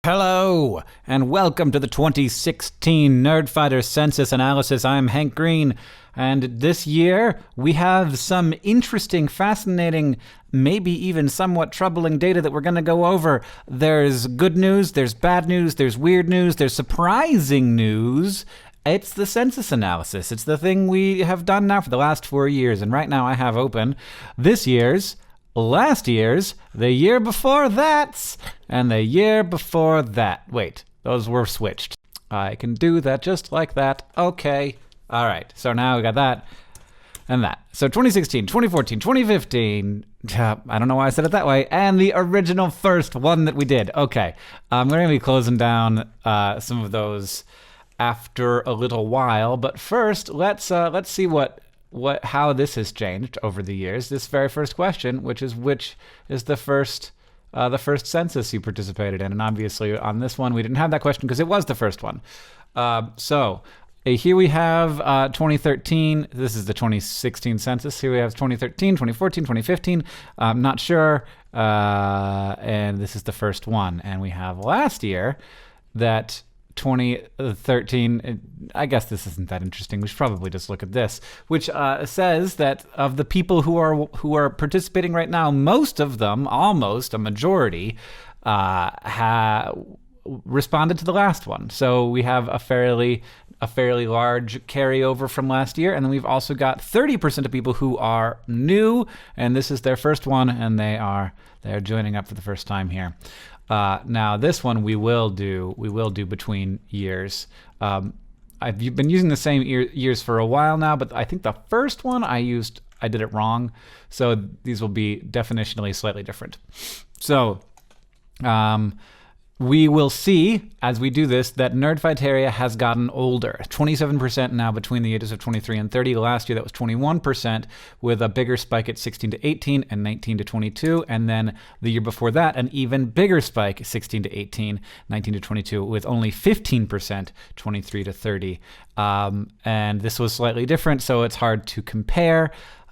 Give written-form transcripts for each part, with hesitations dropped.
Hello, and welcome to the 2016 Nerdfighters Census Analysis. I'm Hank Green, and this year we have some interesting, fascinating, maybe even somewhat troubling data that we're going to go over. There's good news, there's bad news, there's weird news, there's surprising news. It's the census analysis. It's the thing we have done now for the last 4 years, and right now I have open this year's, last year's, the year before that, and the year before that. Wait, those were switched. I can do that just like that. Okay. All right. So now we got that and that. So 2016, 2014, 2015. I don't know why I said it that way. And the original first one that we did. Okay. I'm going to be closing down some of those after a little while. But first, let's see how this has changed over the years. This very first question, which is the first census you participated in, and obviously on this one we didn't have that question because it was the first one. So here we have 2013. This is the 2016 census. Here we have 2013, 2014, 2015. I'm not sure, and this is the first one. And we have last year that 2013, I guess this isn't that interesting. We should probably just look at this, which says that of the people who are participating right now, most of them, almost a majority, responded to the last one. So we have a fairly large carryover from last year, and then we've also got 30% of people who are new, and this is their first one, and they're joining up for the first time here. Now this one we will do between years. I've been using the same years for a while now, but I think the first one I did it wrong, so these will be definitionally slightly different. So we will see, as we do this, that Nerdfighteria has gotten older. 27% now between the ages of 23 and 30. Last year, that was 21%, with a bigger spike at 16 to 18 and 19 to 22. And then the year before that, an even bigger spike, 16 to 18, 19 to 22, with only 15%, 23 to 30. And this was slightly different, so it's hard to compare.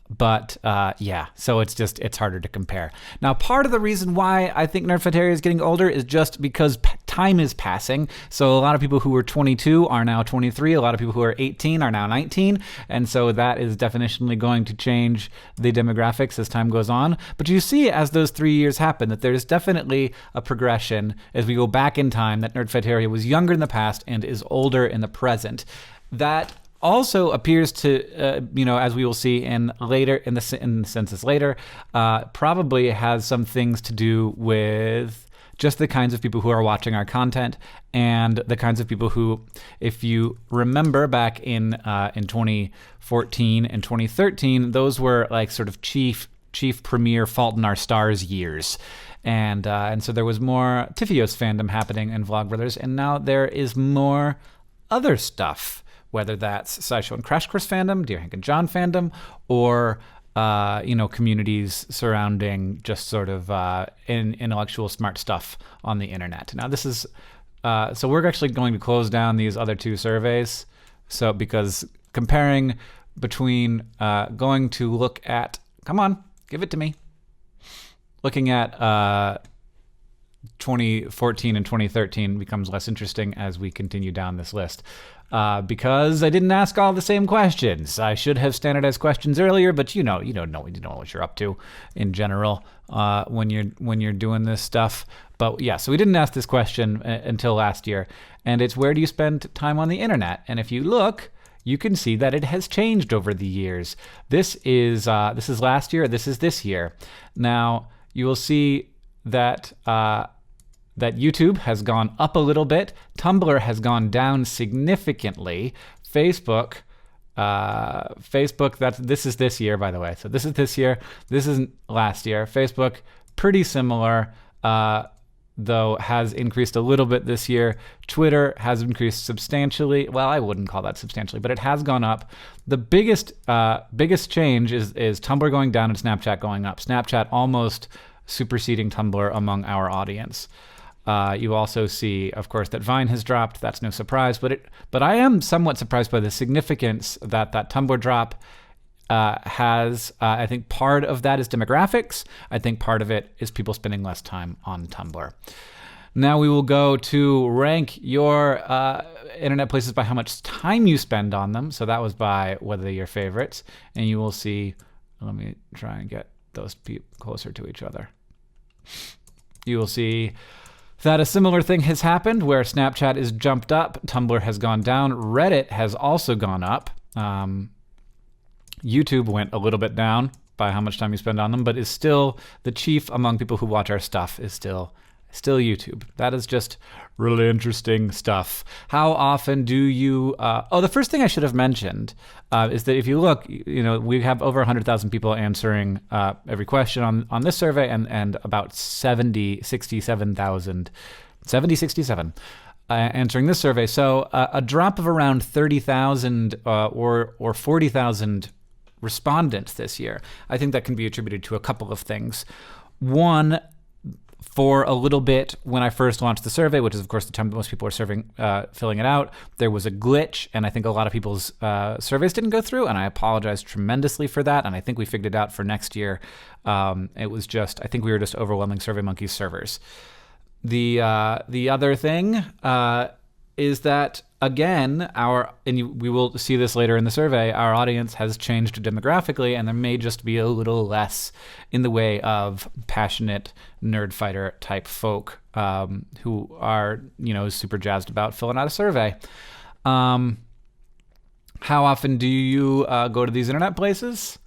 But so it's harder to compare. Now, part of the reason why I think Nerdfighteria is getting older is just because time is passing. So a lot of people who were 22 are now 23. A lot of people who are 18 are now 19. And so that is definitionally going to change the demographics as time goes on. But you see, as those 3 years happen, that there's definitely a progression as we go back in time, that Nerdfighteria was younger in the past and is older in the present. That also appears to, as we will see in the census later, probably has some things to do with just the kinds of people who are watching our content and the kinds of people who, if you remember back in 2014 and 2013, those were like sort of chief premier Fault in Our Stars years. And so there was more Tifios fandom happening in Vlogbrothers, and now there is more other stuff, whether that's SciShow and Crash Course fandom, Dear Hank and John fandom, or communities surrounding just sort of intellectual smart stuff on the internet. Now this is so we're actually going to close down these other two surveys. So because comparing between going to look at, come on, give it to me, looking at 2014 and 2013 becomes less interesting as we continue down this list. Because I didn't ask all the same questions. I should have standardized questions earlier, but you don't know what you're up to in general when you're doing this stuff. But yeah, so we didn't ask this question until last year, and it's where do you spend time on the internet? And if you look, you can see that it has changed over the years. This is last year. This is this year. Now you will see that that YouTube has gone up a little bit. Tumblr has gone down significantly. Facebook, this is this year, by the way. So this is this year. This isn't last year. Facebook, pretty similar, though has increased a little bit this year. Twitter has increased substantially. Well, I wouldn't call that substantially, but it has gone up. The biggest change is Tumblr going down and Snapchat going up. Snapchat almost superseding Tumblr among our audience. You also see, of course, that Vine has dropped. That's no surprise, but I am somewhat surprised by the significance that Tumblr drop has. I think part of that is demographics. I think part of it is people spending less time on Tumblr. Now we will go to rank your internet places by how much time you spend on them. So that was by whether they're your favorites. And you will see, let me try and get those closer to each other. You will see that a similar thing has happened where Snapchat is jumped up, Tumblr has gone down, Reddit has also gone up. YouTube went a little bit down by how much time you spend on them, but is still the chief among people who watch our stuff is still YouTube. That is just really interesting stuff. How often do you... the first thing I should have mentioned is that if you look, we have over 100,000 people answering every question on this survey and about 67 answering this survey. So a drop of around 30,000 or 40,000 respondents this year. I think that can be attributed to a couple of things. One, for a little bit when I first launched the survey, which is of course the time that most people are filling it out, there was a glitch, and I think a lot of people's surveys didn't go through, and I apologize tremendously for that, and I think we figured it out for next year. It was just, I think we were just overwhelming SurveyMonkey's servers. The other thing is that, again, we will see this later in the survey, our audience has changed demographically, and there may just be a little less in the way of passionate nerdfighter type folk who are, super jazzed about filling out a survey. How often do you go to these internet places?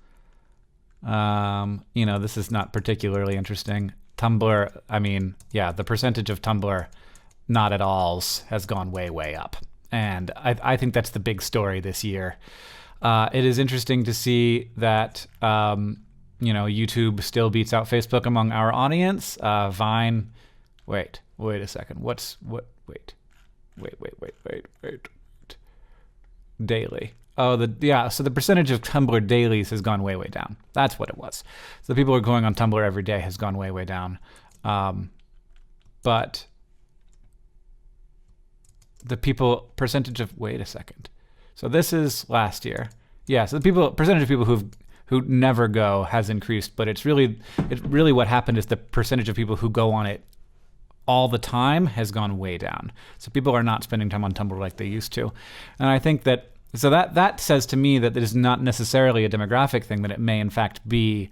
This is not particularly interesting. Tumblr, the percentage of Tumblr not at alls has gone way, way up. And I think that's the big story this year. It is interesting to see that, YouTube still beats out Facebook among our audience. Vine, wait a second. Wait. Daily. So the percentage of Tumblr dailies has gone way, way down. That's what it was. So the people who are going on Tumblr every day has gone way, way down. But the percentage of, wait a second. So this is last year. Yeah, so the percentage of people who never go has increased, but it's really what happened is the percentage of people who go on it all the time has gone way down. So people are not spending time on Tumblr like they used to. And I think that says to me that it is not necessarily a demographic thing, that it may in fact be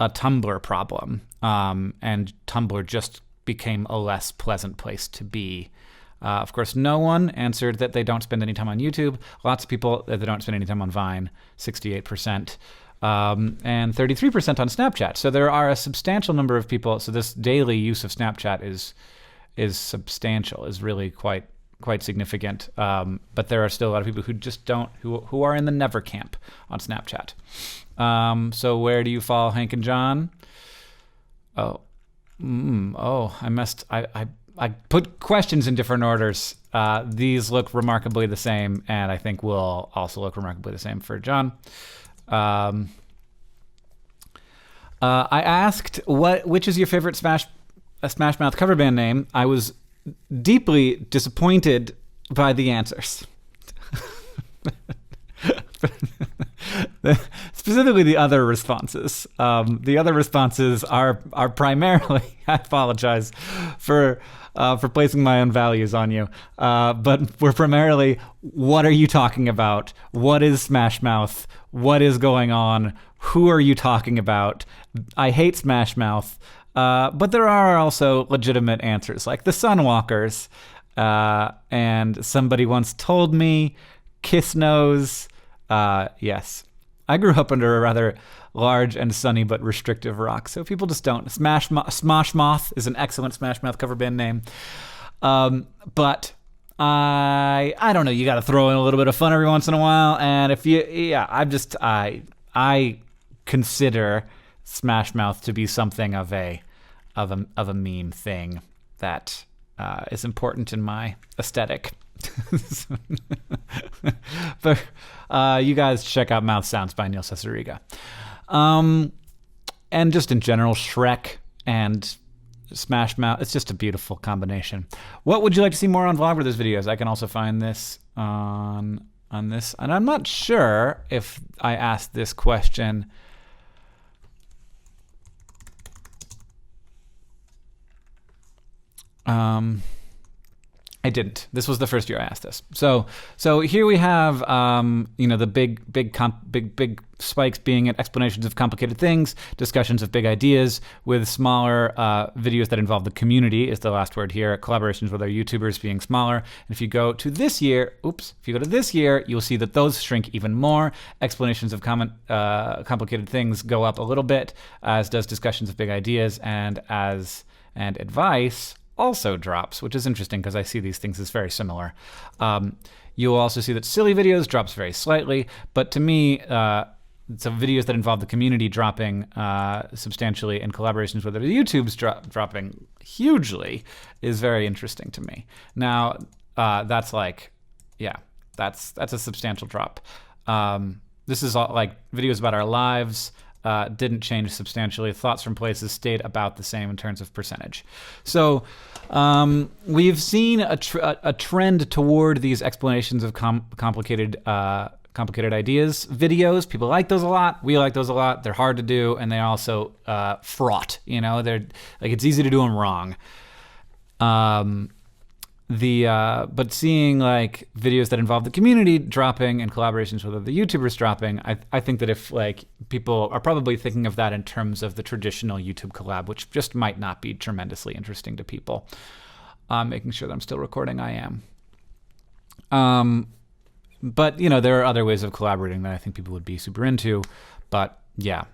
a Tumblr problem. And Tumblr just became a less pleasant place to be. Of course, no one answered that they don't spend any time on YouTube. Lots of people that they don't spend any time on Vine, 68%, and 33% on Snapchat. So there are a substantial number of people. So this daily use of Snapchat is substantial, is really quite significant. But there are still a lot of people who just don't, who are in the never camp on Snapchat. So where do you fall, Hank and John? I put questions in different orders. These look remarkably the same, and I think will also look remarkably the same for John. I asked which is your favorite Smash Mouth cover band name. I was deeply disappointed by the answers. Specifically the other responses. The other responses are primarily, I apologize for placing my own values on you, but we're primarily, what are you talking about? What is Smash Mouth? What is going on? Who are you talking about? I hate Smash Mouth. But there are also legitimate answers, like the Sunwalkers, and somebody once told me Kiss Nose. Yes. I grew up under a rather large and sunny but restrictive rock, so people just don't. Smash Mouth is an excellent Smash Mouth cover band name. But I don't know, you got to throw in a little bit of fun every once in a while, and I consider Smash Mouth to be something of a meme thing that is important in my aesthetic. But you guys check out Mouth Sounds by Neil Cesariga. And just in general, Shrek and Smash Mouth, it's just a beautiful combination. What would you like to see more on Vlogbrothers videos? I can also find this on this, and I'm not sure if I asked this question. I didn't. This was the first year I asked this. So here we have, the big spikes being at explanations of complicated things, discussions of big ideas, with smaller videos that involve the community is the last word here. Collaborations with other YouTubers being smaller. And if you go to this year, you'll see that those shrink even more. Explanations of complicated things go up a little bit, as does discussions of big ideas, and advice also drops, which is interesting because I see these things as very similar. You'll also see that silly videos drops very slightly, but to me, some videos that involve the community dropping substantially and collaborations with other YouTubes dropping hugely is very interesting to me. Now, that's a substantial drop. This is all, like, videos about our lives. Didn't change substantially. Thoughts from places stayed about the same in terms of percentage. So we've seen a trend toward these explanations of complicated ideas videos. People like those a lot. We like those a lot. They're hard to do, and they're also fraught. They're like, it's easy to do them wrong. But seeing, like, videos that involve the community dropping and collaborations with other YouTubers dropping, I think that if, like, people are probably thinking of that in terms of the traditional YouTube collab, which just might not be tremendously interesting to people. Making sure that I'm still recording, I am. But there are other ways of collaborating that I think people would be super into. But yeah,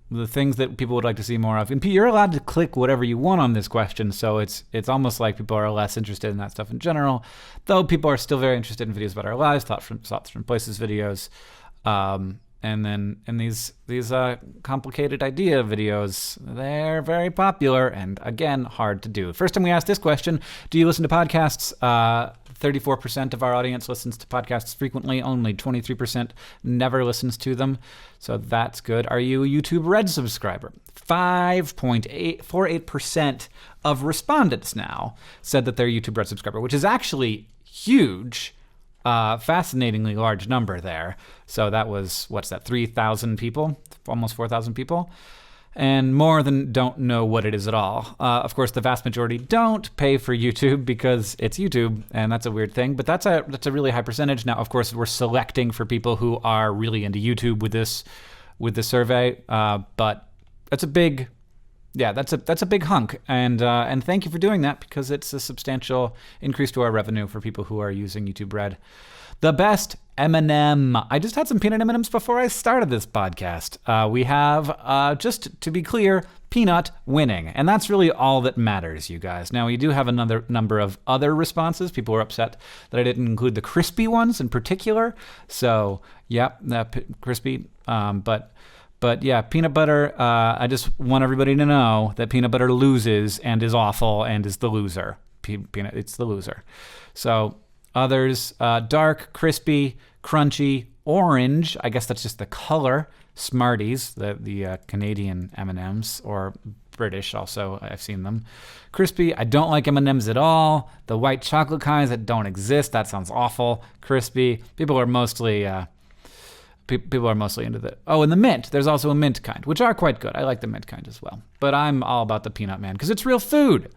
the things that people would like to see more of. And you're allowed to click whatever you want on this question, so it's almost like people are less interested in that stuff in general, though people are still very interested in videos about our lives, thoughts from places videos, and these complicated idea videos. They're very popular and, again, hard to do. First time we asked this question, do you listen to podcasts? 34% of our audience listens to podcasts frequently. Only 23% never listens to them. So that's good. Are you a YouTube Red subscriber? 5.48% of respondents now said that they're a YouTube Red subscriber, which is actually huge. Fascinatingly large number there. So that was, 3,000 people? Almost 4,000 people. And more than don't know what it is at all. Of course, the vast majority don't pay for YouTube because it's YouTube, and that's a weird thing. But that's a really high percentage. Now, of course, we're selecting for people who are really into YouTube with this survey. But that's a big, that's a big hunk. And thank you for doing that, because it's a substantial increase to our revenue for people who are using YouTube Red. The best M&M. I just had some peanut M&Ms before I started this podcast. We have, just to be clear, peanut winning. And that's really all that matters, you guys. Now, we do have another number of other responses. People were upset that I didn't include the crispy ones in particular. So, yeah, crispy. But yeah, peanut butter, I just want everybody to know that peanut butter loses and is awful and is the loser. It's the loser. So others, dark, crispy, crunchy, orange. I guess that's just the color. Smarties, the Canadian M&Ms, or British also, I've seen them. Crispy, I don't like M&Ms at all. The white chocolate kinds that don't exist, that sounds awful. Crispy, people are mostly into the... Oh, and the mint. There's also a mint kind, which are quite good. I like the mint kind as well. But I'm all about the peanut man, because it's real food.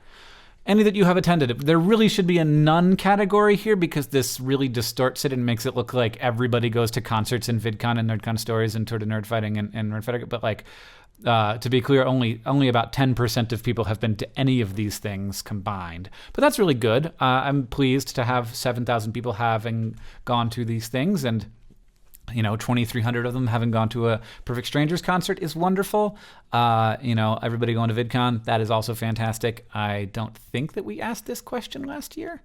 Any that you have attended, there really should be a none category here, because this really distorts it and makes it look like everybody goes to concerts and VidCon and NerdCon stories and tour to Nerdfighting and Nerdfighter. But to be clear, only about 10% of people have been to any of these things combined. But that's really good. I'm pleased to have 7,000 people having gone to these things, and 2,300 of them having gone to a Perfect Strangers concert is wonderful. Everybody going to VidCon, that is also fantastic. I don't think that we asked this question last year.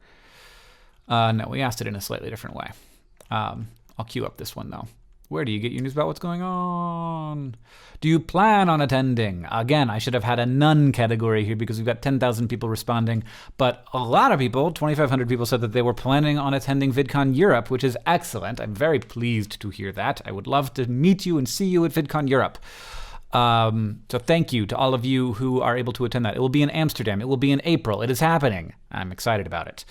No, we asked it in a slightly different way. I'll queue up this one, though. Where do you get your news about what's going on? Do you plan on attending? Again, I should have had a none category here because we've got 10,000 people responding. But a lot of people, 2,500 people, said that they were planning on attending VidCon Europe, which is excellent. I'm very pleased to hear that. I would love to meet you and see you at VidCon Europe. So thank you to all of you who are able to attend that. It will be in Amsterdam. It will be in April. It is happening. I'm excited about it.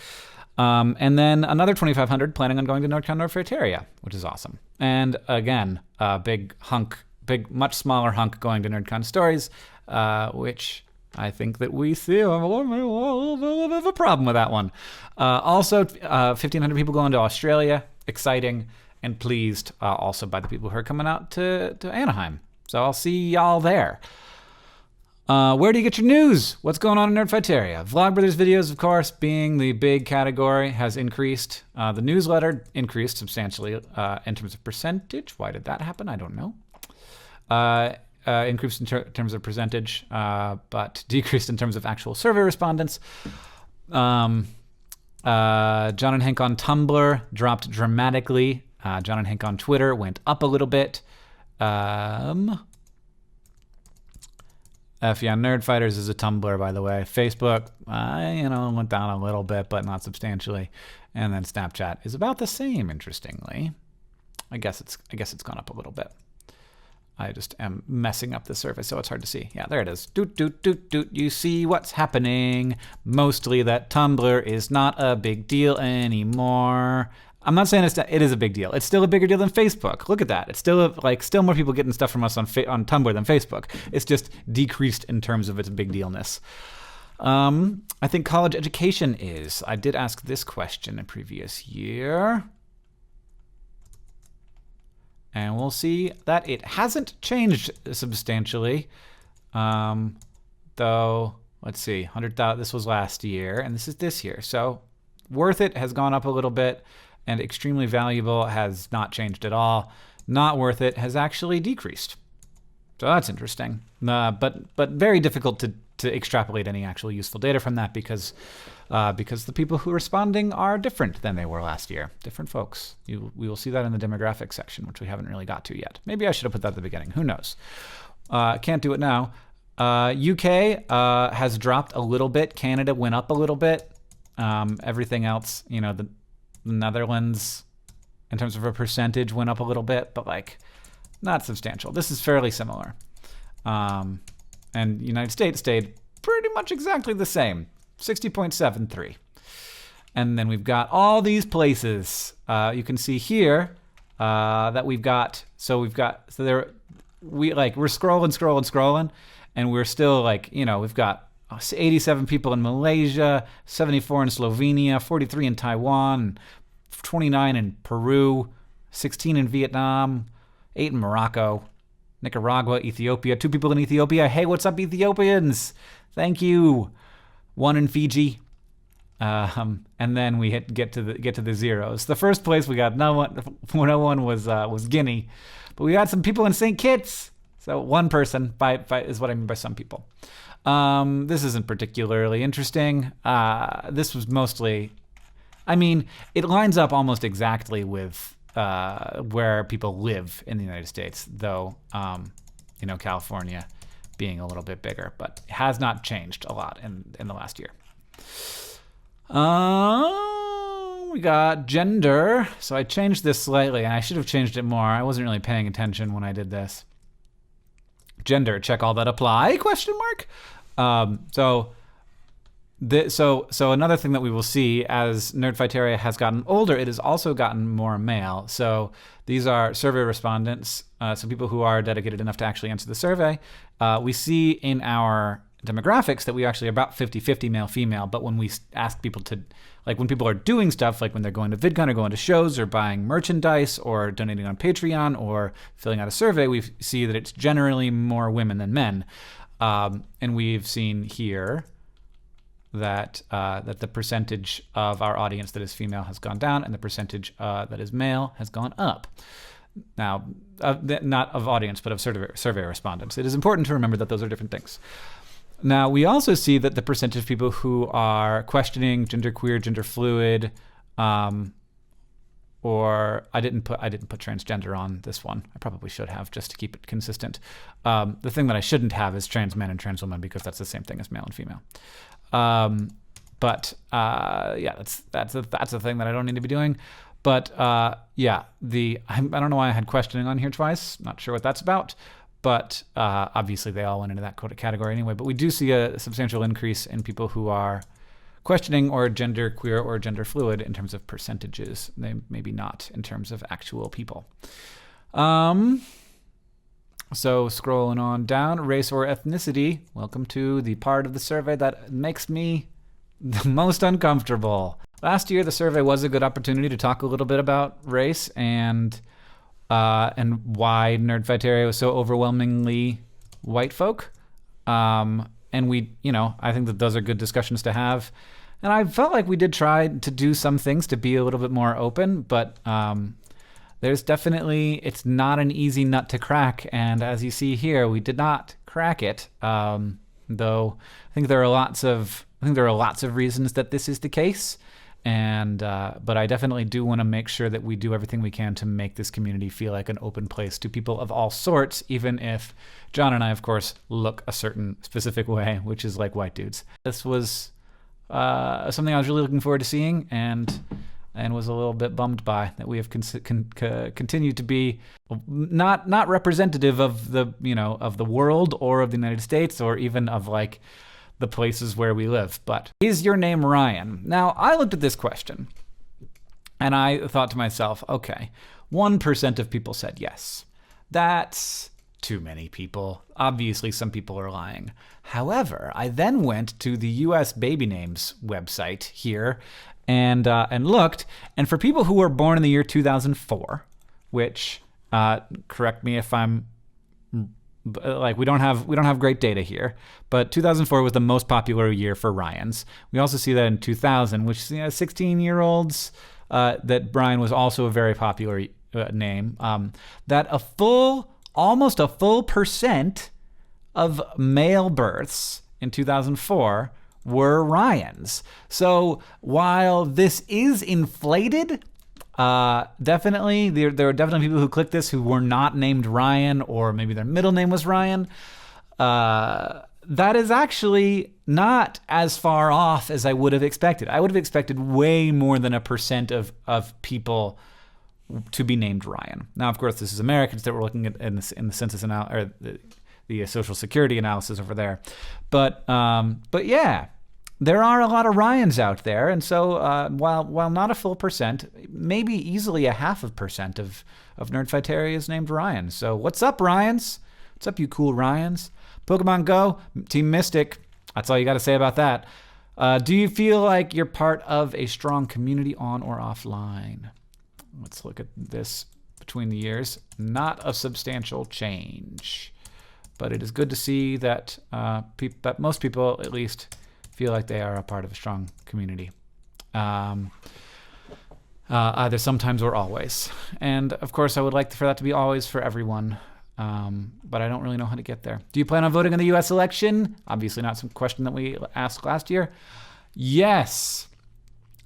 And then another 2,500 planning on going to Nerdfighteria, which is awesome. And again, a much smaller hunk going to NerdCon Stories, which I think that we see a little bit of a problem with that one. Also, 1,500 people going to Australia. Exciting and pleased also by the people who are coming out to Anaheim. So I'll see y'all there. Where do you get your news? What's going on in Nerdfighteria? Vlogbrothers videos, of course, being the big category, has increased. The newsletter increased substantially in terms of percentage. Why did that happen? I don't know. Increased in terms of percentage, but decreased in terms of actual survey respondents. John and Hank on Tumblr dropped dramatically. John and Hank on Twitter went up a little bit. Nerdfighters is a Tumblr, by the way. Facebook, went down a little bit, but not substantially. And then Snapchat is about the same, interestingly. I guess it's gone up a little bit. I just am messing up the surface, so it's hard to see. Yeah, there it is. Doot, doot, doot, doot. You see what's happening. Mostly that Tumblr is not a big deal anymore. I'm not saying it is a big deal. It's still a bigger deal than Facebook. Look at that. It's still still more people getting stuff from us on Tumblr than Facebook. It's just decreased in terms of its big dealness. I think college education is. I did ask this question a previous year. And we'll see that it hasn't changed substantially. Though, let's see, 100,000, this was last year, and this is this year. So worth it has gone up a little bit, and extremely valuable has not changed at all. Not worth it has actually decreased. So that's interesting. But very difficult to extrapolate any actual useful data from that because the people who are responding are different than they were last year. Different folks. We will see that in the demographics section, which we haven't really got to yet. Maybe I should have put that at the beginning. Who knows? Can't do it now. UK has dropped a little bit. Canada went up a little bit. Everything else, the Netherlands, in terms of a percentage, went up a little bit, but not substantial. This is fairly similar. And United States stayed pretty much exactly the same, 60.73. And then we've got all these places. You can see here that we're scrolling, and we're still we've got 87 people in Malaysia, 74 in Slovenia, 43 in Taiwan, 29 in Peru, 16 in Vietnam, 8 in Morocco, Nicaragua, Ethiopia, 2 people in Ethiopia. Hey, what's up, Ethiopians? Thank you. 1 in Fiji. And then we get to the zeros. The first place we got no one was Guinea, but we got some people in St. Kitts. So 1 person is what I mean by some people. This isn't particularly interesting. This was mostly, it lines up almost exactly with where people live in the United States, though, California being a little bit bigger, but it has not changed a lot in the last year. We got gender. So I changed this slightly, and I should have changed it more. I wasn't really paying attention when I did this. Gender, check all that apply? ? So another thing that we will see as Nerdfighteria has gotten older, it has also gotten more male. So these are survey respondents, so people who are dedicated enough to actually answer the survey. We see in our demographics that we actually are about 50-50 male-female, but when we ask people to, when people are doing stuff, when they're going to VidCon or going to shows or buying merchandise or donating on Patreon or filling out a survey, we see that it's generally more women than men. And we've seen here that the percentage of our audience that is female has gone down, and the percentage that is male has gone up. Now, not of audience, but of survey respondents. It is important to remember that those are different things. Now, we also see that the percentage of people who are questioning genderqueer, gender fluid, or I didn't put transgender on this one. I probably should have, just to keep it consistent. The thing that I shouldn't have is trans men and trans women, because that's the same thing as male and female. That's a thing that I don't need to be doing. But I don't know why I had questioning on here twice. Not sure what that's about. But obviously they all went into that category anyway. But we do see a substantial increase in people who are questioning or gender queer or gender fluid in terms of percentages. They maybe not in terms of actual people. So scrolling on down, race or ethnicity. Welcome to the part of the survey that makes me the most uncomfortable. Last year, the survey was a good opportunity to talk a little bit about race and why Nerdfighteria was so overwhelmingly white folk. And we, I think that those are good discussions to have. And I felt like we did try to do some things to be a little bit more open, but there's definitely, it's not an easy nut to crack. And as you see here, we did not crack it. Though I think there are lots of reasons that this is the case. And but I definitely do want to make sure that we do everything we can to make this community feel like an open place to people of all sorts, even if John and I, of course, look a certain specific way, which is like white dudes. This was something I was really looking forward to seeing, and was a little bit bummed by that we have continued to be not representative of the of the world or of the United States or even of like the places where we live. But is your name Ryan? Now, I looked at this question and I thought to myself, okay, 1% of people said yes. That's too many people. Obviously, some people are lying. However, I then went to the US Baby Names website here and looked, and for people who were born in the year 2004, which correct me if I'm like we don't have great data here, but 2004 was the most popular year for Ryans. We also see that in 2000, which 16-year-olds that Brian was also a very popular name. That almost a full percent of male births in 2004 were Ryans. So while this is inflated, definitely there are definitely people who clicked this who were not named Ryan, or maybe their middle name was Ryan. That is actually not as far off as I would have expected. I would have expected way more than 1% of people to be named Ryan. Now, of course, this is Americans that we're looking at in the census or the Social Security analysis over there. But yeah, there are a lot of Ryans out there, and so while not a full percent, maybe easily 0.5% of Nerdfighteria is named Ryan. So what's up, Ryans? What's up, you cool Ryans? Pokemon Go, Team Mystic. That's all you got to say about that. Do you feel like you're part of a strong community on or offline? Let's look at this between the years. Not a substantial change, but it is good to see that that most people, at least, feel like they are a part of a strong community. Either sometimes or always. And of course, I would like for that to be always for everyone. But I don't really know how to get there. Do you plan on voting in the US election? Obviously not some question that we asked last year. Yes.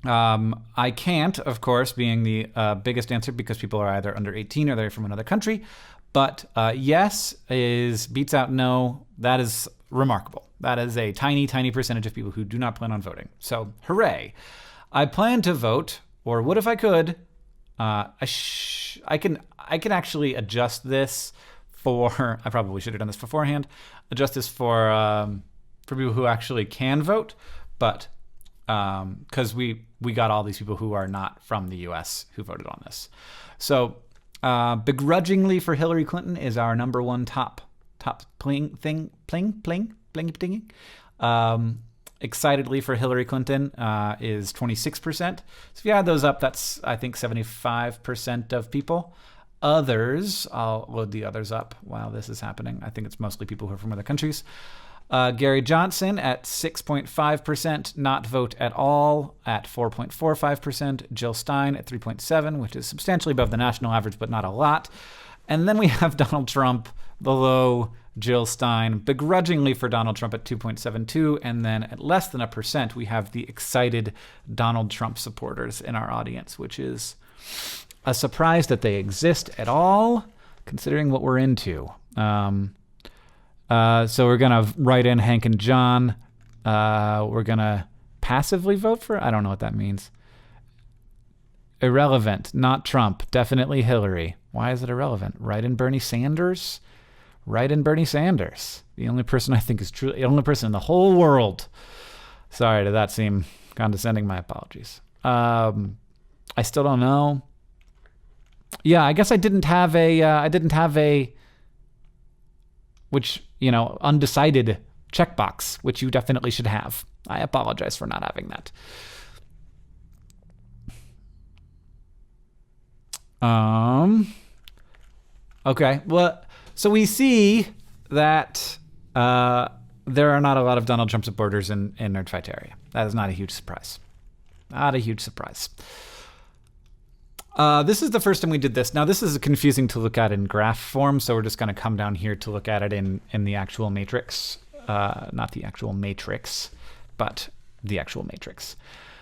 I can't, of course, being the biggest answer because people are either under 18 or they're from another country. But yes beats out no. That is remarkable. That is a tiny, tiny percentage of people who do not plan on voting. So, hooray. I plan to vote, or would if I could. I can actually adjust this for, I probably should have done this beforehand, adjust this for people who actually can vote, but because we got all these people who are not from the US who voted on this. So, begrudgingly for Hillary Clinton is our number one top pling. Excitedly for Hillary Clinton is 26%. So if you add those up, that's, I think, 75% of people. Others, I'll load the others up while this is happening. I think it's mostly people who are from other countries. Gary Johnson at 6.5%, not vote at all at 4.45%. Jill Stein at 3.7%, which is substantially above the national average, but not a lot. And then we have Donald Trump below Jill Stein, begrudgingly for Donald Trump at 2.72%, and then at less than 1%, we have the excited Donald Trump supporters in our audience, which is a surprise that they exist at all, considering what we're into. So we're going to write in Hank and John. We're going to passively vote for, I don't know what that means. Irrelevant, not Trump, definitely Hillary. Why is it irrelevant? Write in Bernie Sanders? Write in Bernie Sanders. The only person I think is truly, the only person in the whole world. Sorry, did that seem condescending? My apologies. I still don't know. Yeah, I guess I didn't have a which, undecided checkbox, which you definitely should have. I apologize for not having that. Okay, well, so we see that there are not a lot of Donald Trump supporters in Nerdfighteria. That is not a huge surprise. Not a huge surprise. This is the first time we did this. Now, this is confusing to look at in graph form, so we're just going to come down here to look at it in the actual matrix. Not the actual matrix, but the actual matrix.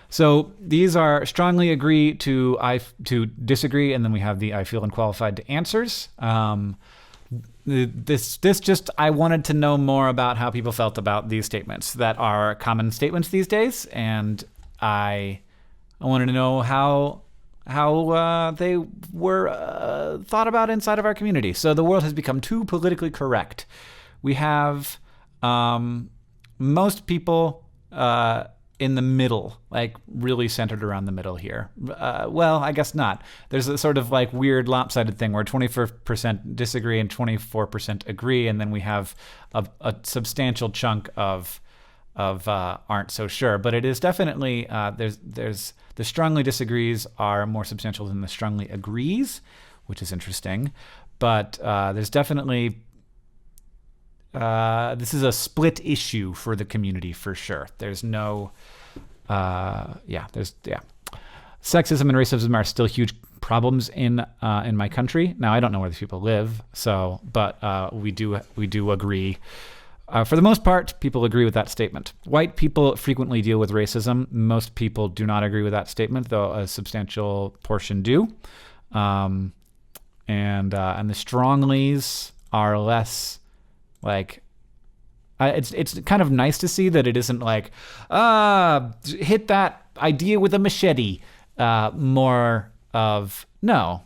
So these are strongly agree to disagree, and then we have the I feel unqualified to answers. This just, I wanted to know more about how people felt about these statements that are common statements these days, and I wanted to know how they were thought about inside of our community. So the world has become too politically correct. We have most people in the middle, like really centered around the middle here. Well, I guess not. There's a sort of like weird lopsided thing where 24% disagree and 24% agree, and then we have a substantial chunk of aren't so sure. But it is definitely there's the strongly disagrees are more substantial than the strongly agrees, which is interesting. But there's definitely this is a split issue for the community for sure. There's no, sexism and racism are still huge problems in my country. Now, I don't know where these people live, but we do agree. For the most part, people agree with that statement. White people frequently deal with racism. Most people do not agree with that statement, though a substantial portion do. And the stronglies are less. Like, it's kind of nice to see that it isn't like, hit that idea with a machete. More of, no,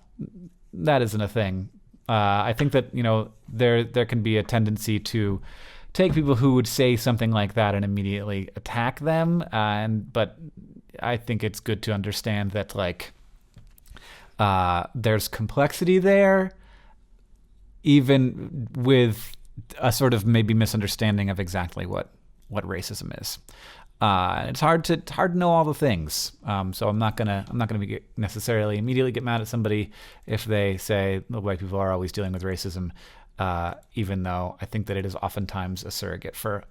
that isn't a thing. I think that, there can be a tendency to take people who would say something like that and immediately attack them. But I think it's good to understand that, like, there's complexity there, even with a sort of maybe misunderstanding of exactly what racism is. It's hard to know all the things. So I'm not gonna necessarily immediately get mad at somebody if they say the white people are always dealing with racism, even though I think that it is oftentimes a surrogate for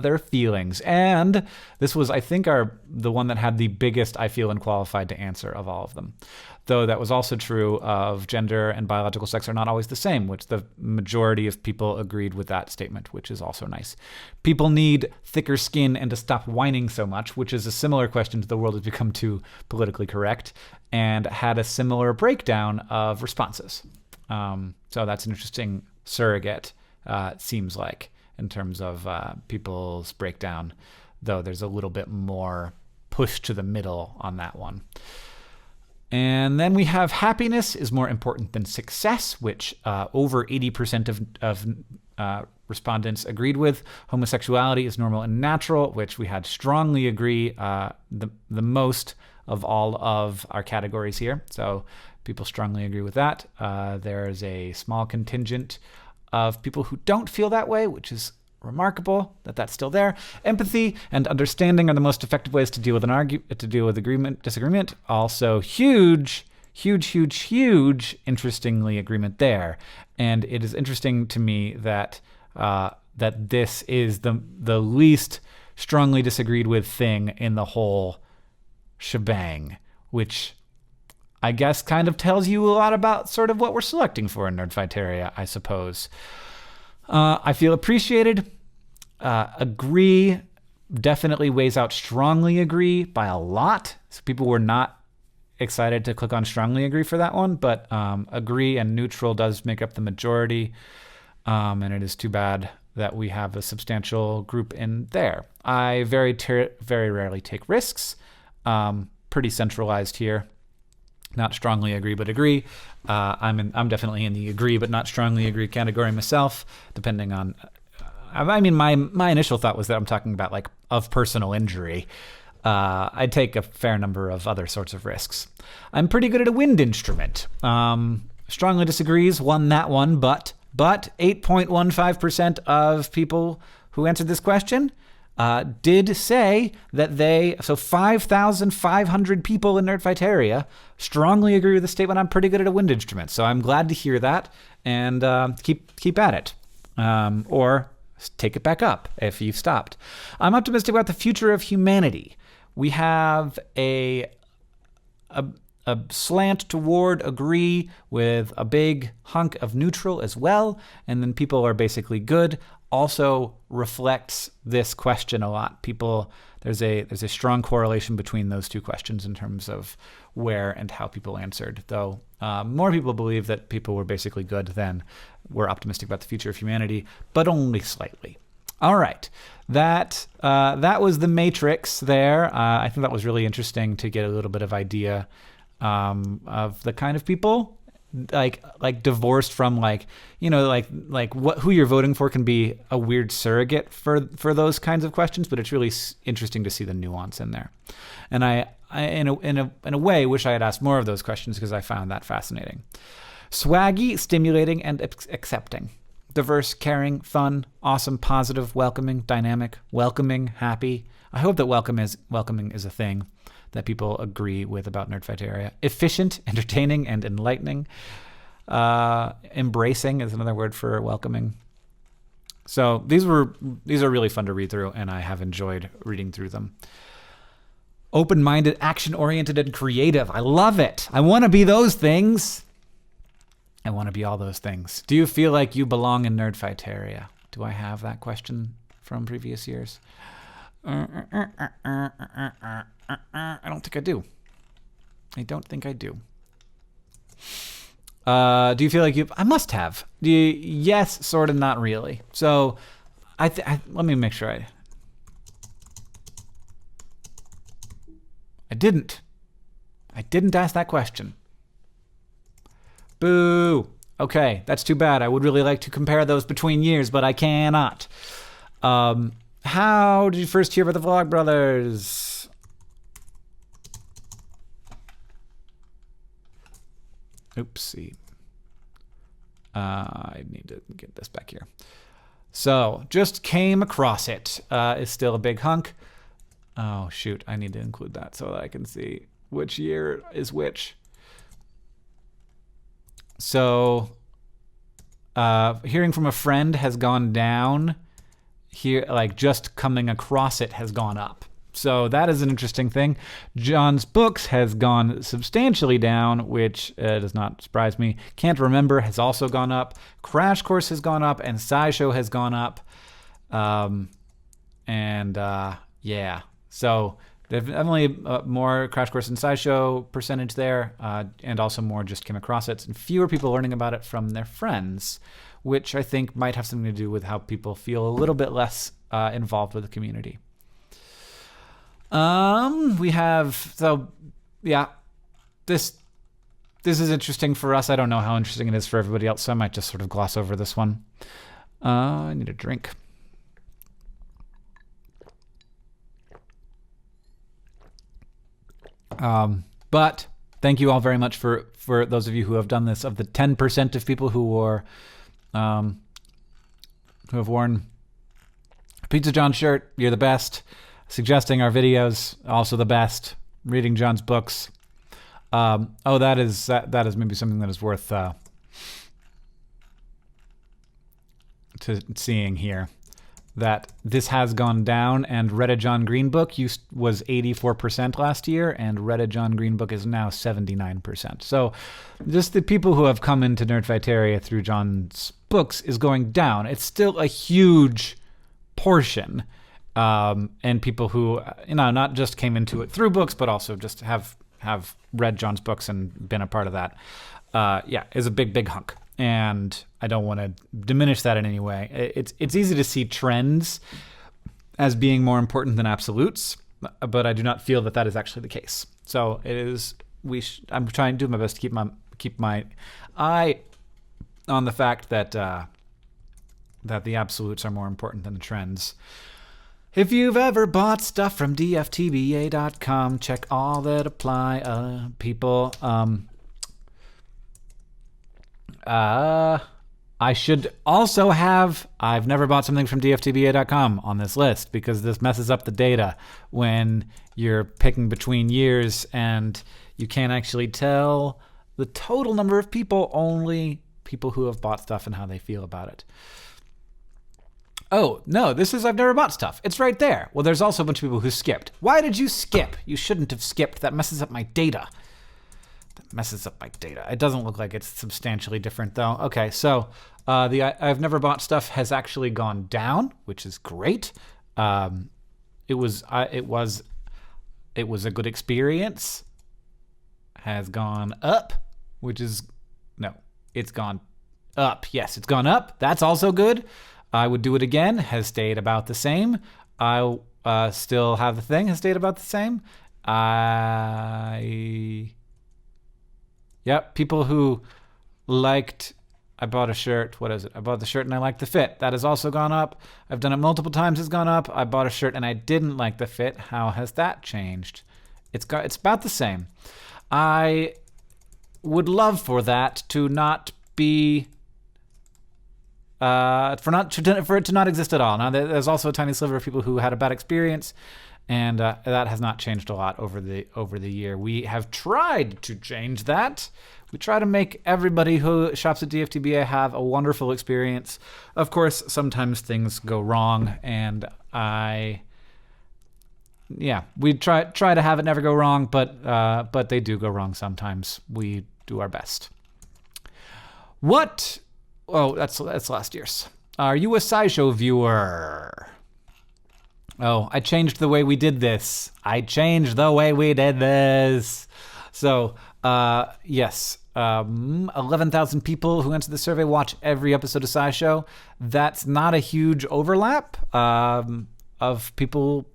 their feelings. And this was, I think, the one that had the biggest I feel unqualified to answer of all of them. Though that was also true of gender and biological sex are not always the same, which the majority of people agreed with that statement, which is also nice. People need thicker skin and to stop whining so much, which is a similar question to the world has become too politically correct, and had a similar breakdown of responses. So that's an interesting surrogate, it seems like, in terms of people's breakdown, though there's a little bit more push to the middle on that one. And then we have happiness is more important than success, which over 80% of respondents agreed with. Homosexuality is normal and natural, which we had strongly agree the most of all of our categories here. So people strongly agree with that. There's a small contingent of people who don't feel that way, which is remarkable that that's still there. Empathy and understanding are the most effective ways to deal with disagreement. Also huge, interestingly, agreement there. And it is interesting to me that that this is the least strongly disagreed with thing in the whole shebang, which I guess kind of tells you a lot about sort of what we're selecting for in Nerdfighteria, I suppose. I feel appreciated. Agree definitely weighs out strongly agree by a lot. So people were not excited to click on strongly agree for that one, but agree and neutral does make up the majority. And it is too bad that we have a substantial group in there. I very rarely take risks. Pretty centralized here. Not strongly agree, but agree. I'm definitely in the agree, but not strongly agree category myself, depending on. I mean, my initial thought was that I'm talking about like of personal injury. I take a fair number of other sorts of risks. I'm pretty good at a wind instrument. Strongly disagrees, won that one, but But 8.15% of people who answered this question did say that so 5,500 people in Nerdfighteria strongly agree with the statement, I'm pretty good at a wind instrument. So I'm glad to hear that, and keep at it. Or take it back up if you've stopped. I'm optimistic about the future of humanity. We have a slant toward agree with a big hunk of neutral as well, and then people are basically good. Also reflects this question a lot. There's a strong correlation between those two questions in terms of where and how people answered. Though more people believe that people were basically good than were optimistic about the future of humanity, but only slightly. All right, that was the matrix there. I think that was really interesting to get a little bit of idea of the kind of people. Like divorced from who you're voting for can be a weird surrogate for those kinds of questions, but it's really interesting to see the nuance in there. And I in a way wish I had asked more of those questions because I found that fascinating. Swaggy, stimulating, and accepting. Diverse, caring, fun, awesome, positive, welcoming, dynamic, welcoming, happy. I hope that welcoming is a thing that people agree with about Nerdfighteria. Efficient, entertaining, and enlightening. Embracing is another word for welcoming. So these are really fun to read through, and I have enjoyed reading through them. Open-minded, action-oriented, and creative. I love it. I want to be those things. I want to be all those things. Do you feel like you belong in Nerdfighteria? Do I have that question from previous years? I don't think I do. Do you feel like I must have. Yes, sort of, not really. So let me make sure I didn't ask that question. Boo. Okay, that's too bad. I would really like to compare those between years, but I cannot. How did you first hear about the Vlogbrothers? Oopsie. I need to get this back here. So, just came across it. Is still a big hunk. Oh, shoot. I need to include that so that I can see which year is which. So, hearing from a friend has gone down. Here, like just coming across it has gone up. So that is an interesting thing. John's books has gone substantially down, which does not surprise me. Can't Remember has also gone up. Crash Course has gone up, and SciShow has gone up. Yeah. So definitely more Crash Course and SciShow percentage there, and also more just came across it, and fewer people learning about it from their friends, which I think might have something to do with how people feel a little bit less involved with the community. This is interesting for us. I don't know how interesting it is for everybody else, so I might just sort of gloss over this one. I need a drink. But thank you all very much for those of you who have done this. Of the 10% of people who have worn a Pizza John shirt, you're the best. Suggesting our videos, also the best. Reading John's books. That is maybe something that is worth to seeing here. That this has gone down, and Read a John Green book was 84% last year, and Read a John Green book is now 79%. So just the people who have come into Nerdfighteria through John's books is going down. It's still a huge portion, and people who not just came into it through books, but also just have read John's books and been a part of that. Is a big hunk. And I don't want to diminish that in any way. It's easy to see trends as being more important than absolutes, but I do not feel that is actually the case. So it is. I'm trying to do my best to keep my eye on the fact that the absolutes are more important than the trends. If you've ever bought stuff from dftba.com, check all that apply, people. I should also have I've never bought something from dftba.com on this list because this messes up the data when you're picking between years and you can't actually tell the total number of people, only people who have bought stuff and how they feel about it. Oh, no, this is I've never bought stuff. It's right there. Well, there's also a bunch of people who skipped. Why did you skip? You shouldn't have skipped. That messes up my data. It doesn't look like it's substantially different, though. Okay, so the I've never bought stuff has actually gone down, which is great. It was a good experience. Has gone up, which is no, it's gone up. Yes, it's gone up. That's also good. I would do it again. Has stayed about the same. I still have the thing. Has stayed about the same. Yep, people who liked, I bought a shirt. What is it? I bought the shirt and I liked the fit. That has also gone up. I've done it multiple times. It's gone up. I bought a shirt and I didn't like the fit. How has that changed? It's about the same. I would love for that to not be, for it to not exist at all. Now, there's also a tiny sliver of people who had a bad experience, and that has not changed a lot over the year. We have tried to change that. We try to make everybody who shops at DFTBA have a wonderful experience. Of course, sometimes things go wrong, and we try to have it never go wrong, but they do go wrong sometimes. We do our best. What? Oh, that's last year's. Are you a SciShow viewer? Oh, I changed the way we did this. So, yes. 11,000 people who answered the survey watch every episode of SciShow. That's not a huge overlap of people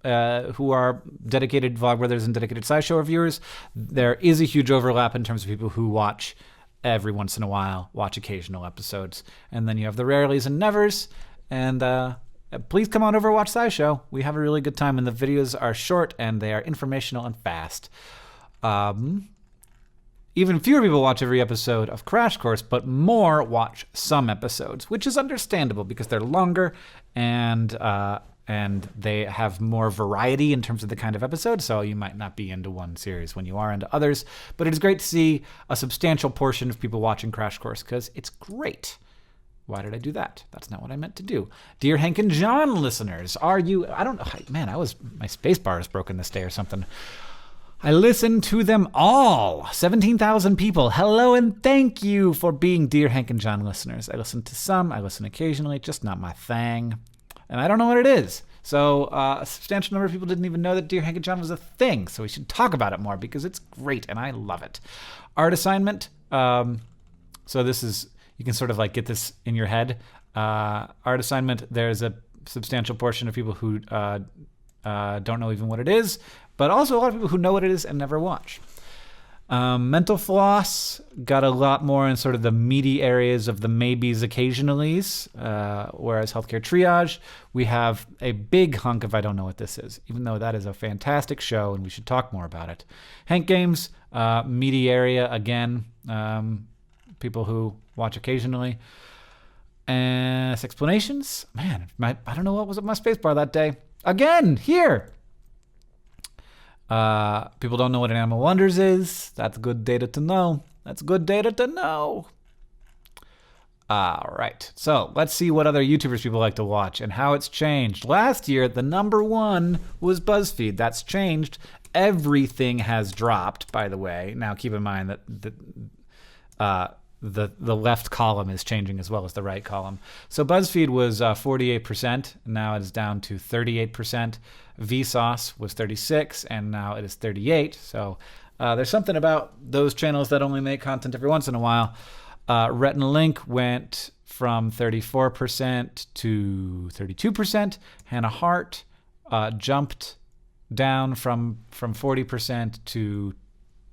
who are dedicated Vlogbrothers and dedicated SciShow reviewers. There is a huge overlap in terms of people who watch every once in a while, watch occasional episodes. And then you have the rarelies and nevers. And please come on over and watch SciShow. We have a really good time, and the videos are short, and they are informational and fast. Even fewer people watch every episode of Crash Course, but more watch some episodes, which is understandable because they're longer and they have more variety in terms of the kind of episode, so you might not be into one series when you are into others. But it is great to see a substantial portion of people watching Crash Course because it's great. Why did I do that? That's not what I meant to do. Dear Hank and John listeners, are you... I don't know. Man, my space bar is broken this day or something. I listen to them all. 17,000 people. Hello and thank you for being Dear Hank and John listeners. I listen to some. I listen occasionally. Just not my thing. And I don't know what it is. So a substantial number of people didn't even know that Dear Hank and John was a thing. So we should talk about it more because it's great and I love it. Art assignment. So this is... You can sort of like get this in your head. Art assignment, there's a substantial portion of people who don't know even what it is, but also a lot of people who know what it is and never watch. Mental floss got a lot more in sort of the meaty areas of the maybes occasionallys, whereas healthcare triage, we have a big hunk of I don't know what this is, even though that is a fantastic show and we should talk more about it. Hank Games, meaty area again, people who watch occasionally. And explanations, man, I don't know what was at my spacebar that day. Again, here. People don't know what an Animal Wonders is. That's good data to know. All right. So let's see what other YouTubers people like to watch and how it's changed. Last year, the number one was BuzzFeed. That's changed. Everything has dropped, by the way. Now, keep in mind that the left column is changing as well as the right column. So BuzzFeed was 48%. Now it is down to 38%. Vsauce was 36, and now it is 38. So there's something about those channels that only make content every once in a while. Rhett and Link went from 34% to 32%. Hannah Hart jumped down from 40% to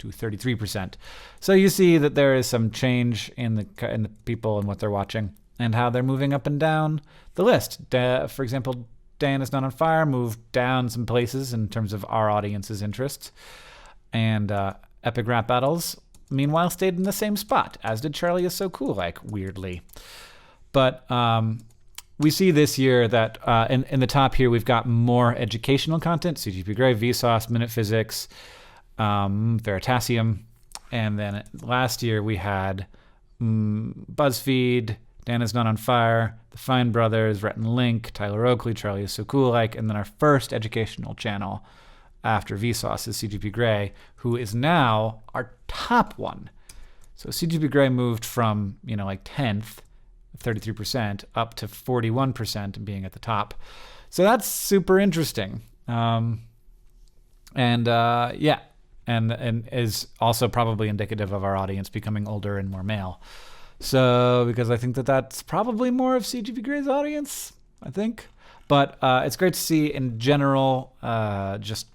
33%. So you see that there is some change in the people and what they're watching and how they're moving up and down the list. For example, Dan Is Not on Fire moved down some places in terms of our audience's interests. And Epic Rap Battles meanwhile stayed in the same spot, as did Charlie Is So Cool, like, weirdly. But we see this year that in the top here, we've got more educational content, CGP Grey, Vsauce, Minute Physics, Veritasium. And then last year we had BuzzFeed, Dan Is Not on Fire, The Fine Brothers, Rhett and Link, Tyler Oakley, Charlie Is So Cool, like, and then our first educational channel after Vsauce is CGP Grey, who is now our top one. So CGP Grey moved from, like 10th, 33%, up to 41% being at the top. So that's super interesting. And is also probably indicative of our audience becoming older and more male. So, because I think that's probably more of CGP Grey's audience, I think. But it's great to see in general, just,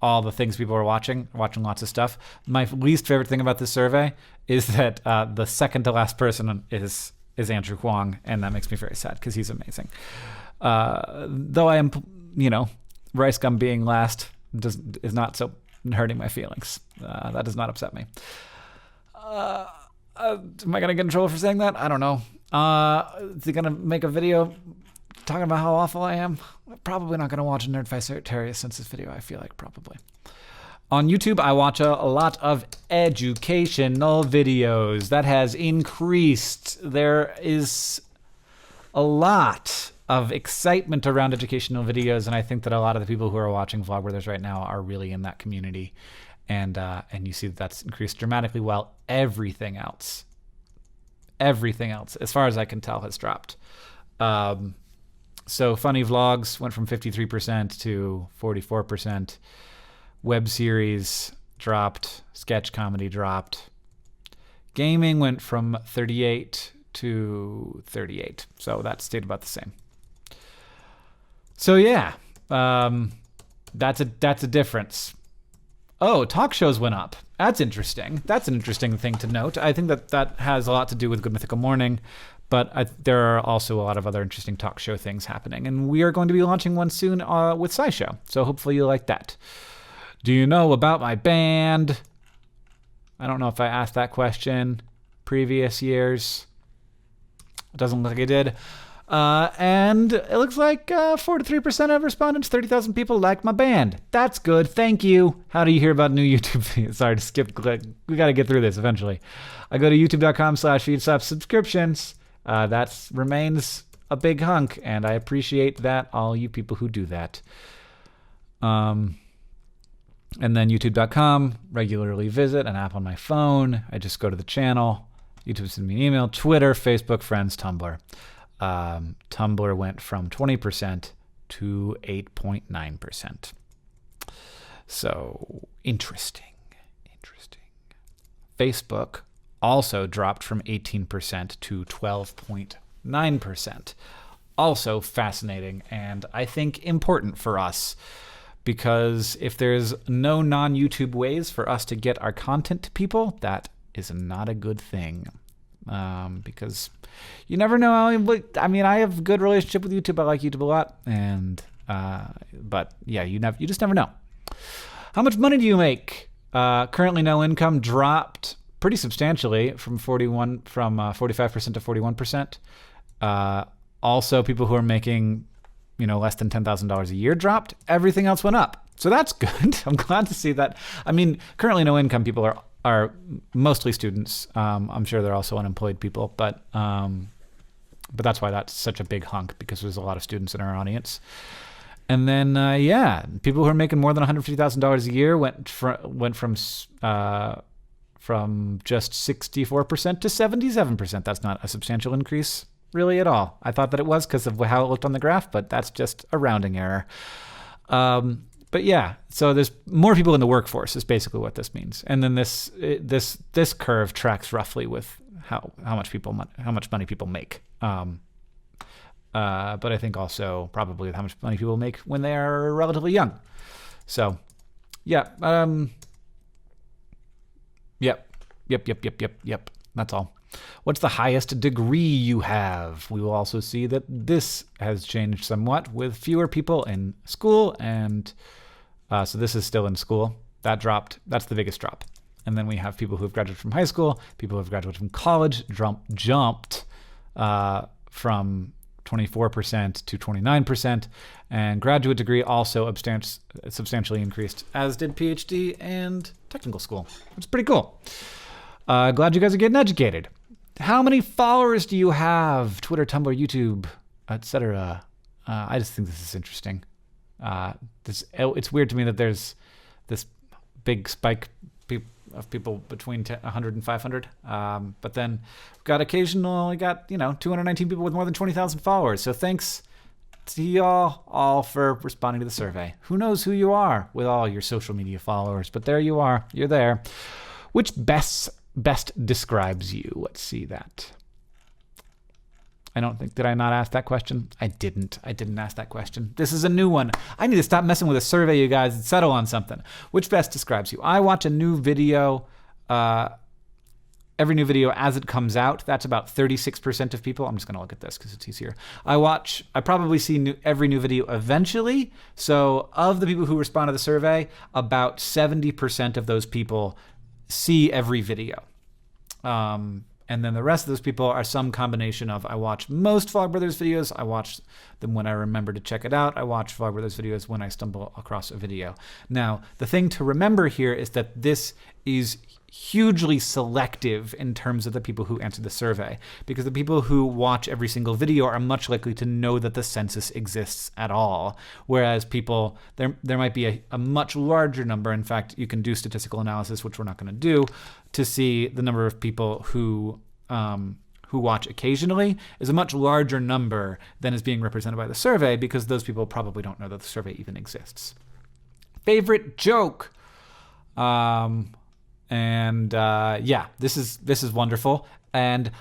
all the things people are watching lots of stuff. My least favorite thing about this survey is that the second to last person is Andrew Huang, and that makes me very sad because he's amazing. Though I am, Rice Gum being last is not so hurting my feelings. That does not upset me. Am I going to get in trouble for saying that? I don't know. Is he going to make a video talking about how awful I am? I'm probably not going to watch a Nerdfighteria Census video, I feel like, probably. On YouTube, I watch a lot of educational videos. That has increased. There is a lot of excitement around educational videos, and I think that a lot of the people who are watching Vlogbrothers right now are really in that community. And you see that's increased dramatically, while everything else, as far as I can tell, has dropped. So funny vlogs went from 53% to 44%. Web series dropped. Sketch comedy dropped. Gaming went from 38 to 38. So that stayed about the same. So yeah, that's a difference. Oh, talk shows went up. That's interesting. That's an interesting thing to note. I think that has a lot to do with Good Mythical Morning, but there are also a lot of other interesting talk show things happening. And we are going to be launching one soon with SciShow, so hopefully you like that. Do you know about my band? I don't know if I asked that question previous years. It doesn't look like I did. And it looks like 43% of respondents, 30,000 people, like my band. That's good. Thank you. How do you hear about new YouTube videos? Sorry to skip. We got to get through this eventually. I go to youtube.com/feedstop subscriptions. That remains a big hunk, and I appreciate that, all you people who do that. And then youtube.com, regularly visit an app on my phone. I just go to the channel. YouTube sends me an email. Twitter, Facebook, Friends, Tumblr. Tumblr went from 20% to 8.9%. So interesting. Facebook also dropped from 18% to 12.9%. Also fascinating, and I think important for us, because if there's no non-YouTube ways for us to get our content to people, that is not a good thing. Because you never know. I mean, I have a good relationship with YouTube. I like YouTube a lot, but yeah, you just never know. How much money do you make? Currently, no income dropped pretty substantially from 45% to 41%. Also, people who are making less than $10,000 a year dropped. Everything else went up, so that's good. I'm glad to see that. I mean, currently, no income people are mostly students. I'm sure they're also unemployed people, but that's why that's such a big hunk, because there's a lot of students in our audience. And then people who are making more than $150,000 a year went from just 64% to 77%. That's not a substantial increase really at all. I thought that it was because of how it looked on the graph, but that's just a rounding error. But yeah, so there's more people in the workforce is basically what this means. And then this curve tracks roughly with how much money people make. But I think also probably how much money people make when they are relatively young. So yeah, yep. That's all. What's the highest degree you have? We will also see that this has changed somewhat with fewer people in school, and so this is still in school. That dropped. That's the biggest drop. And then we have people who have graduated from high school, people who have graduated from college, jumped from 24% to 29%, and graduate degree also substantially increased, as did PhD and technical school, which is pretty cool. Glad you guys are getting educated. How many followers do you have? Twitter, Tumblr, YouTube, etc. I just think this is interesting. It's weird to me that there's this big spike of people between 100 and 500. But then we got 219 people with more than 20,000 followers. So thanks to y'all all for responding to the survey. Who knows who you are with all your social media followers, but there you are. You're there. Which best describes you? Let's see that. Did I not ask that question? I didn't ask that question. This is a new one. I need to stop messing with a survey, you guys, and settle on something. Which best describes you? I watch a new video, every new video as it comes out. That's about 36% of people. I'm just going to look at this because it's easier. I probably see every new video eventually. So of the people who respond to the survey, about 70% of those people see every video. And then the rest of those people are some combination of I watch most Vlogbrothers videos, I watch them when I remember to check it out, I watch Vlogbrothers videos when I stumble across a video. Now, the thing to remember here is that this is hugely selective in terms of the people who answer the survey, because the people who watch every single video are much likely to know that the census exists at all, whereas people, there might be a much larger number. In fact, you can do statistical analysis, which we're not going to do, to see the number of people who watch occasionally is a much larger number than is being represented by the survey, because those people probably don't know that the survey even exists. Favorite joke? This is wonderful. And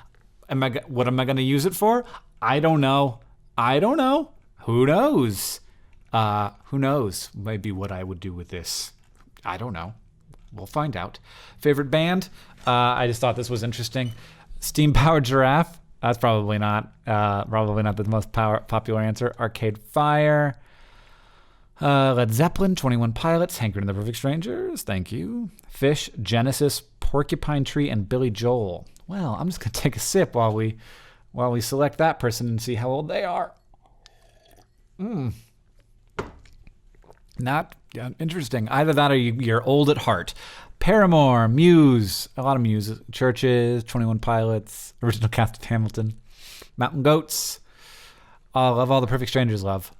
what am I going to use it for? I don't know. Who knows? Who knows? Maybe what I would do with this. I don't know. We'll find out. Favorite band? I just thought this was interesting. Steam Powered Giraffe. That's probably not the most popular answer. Arcade Fire. Led Zeppelin, 21 Pilots, Hankerin and the Perfect Strangers, thank you. Fish, Genesis, Porcupine Tree, and Billy Joel. Well, I'm just going to take a sip while we select that person and see how old they are. Not interesting. Either that or you're old at heart. Paramore, Muse, a lot of Muse. Churches, 21 Pilots, original cast of Hamilton. Mountain Goats. Love all the Perfect Strangers, love.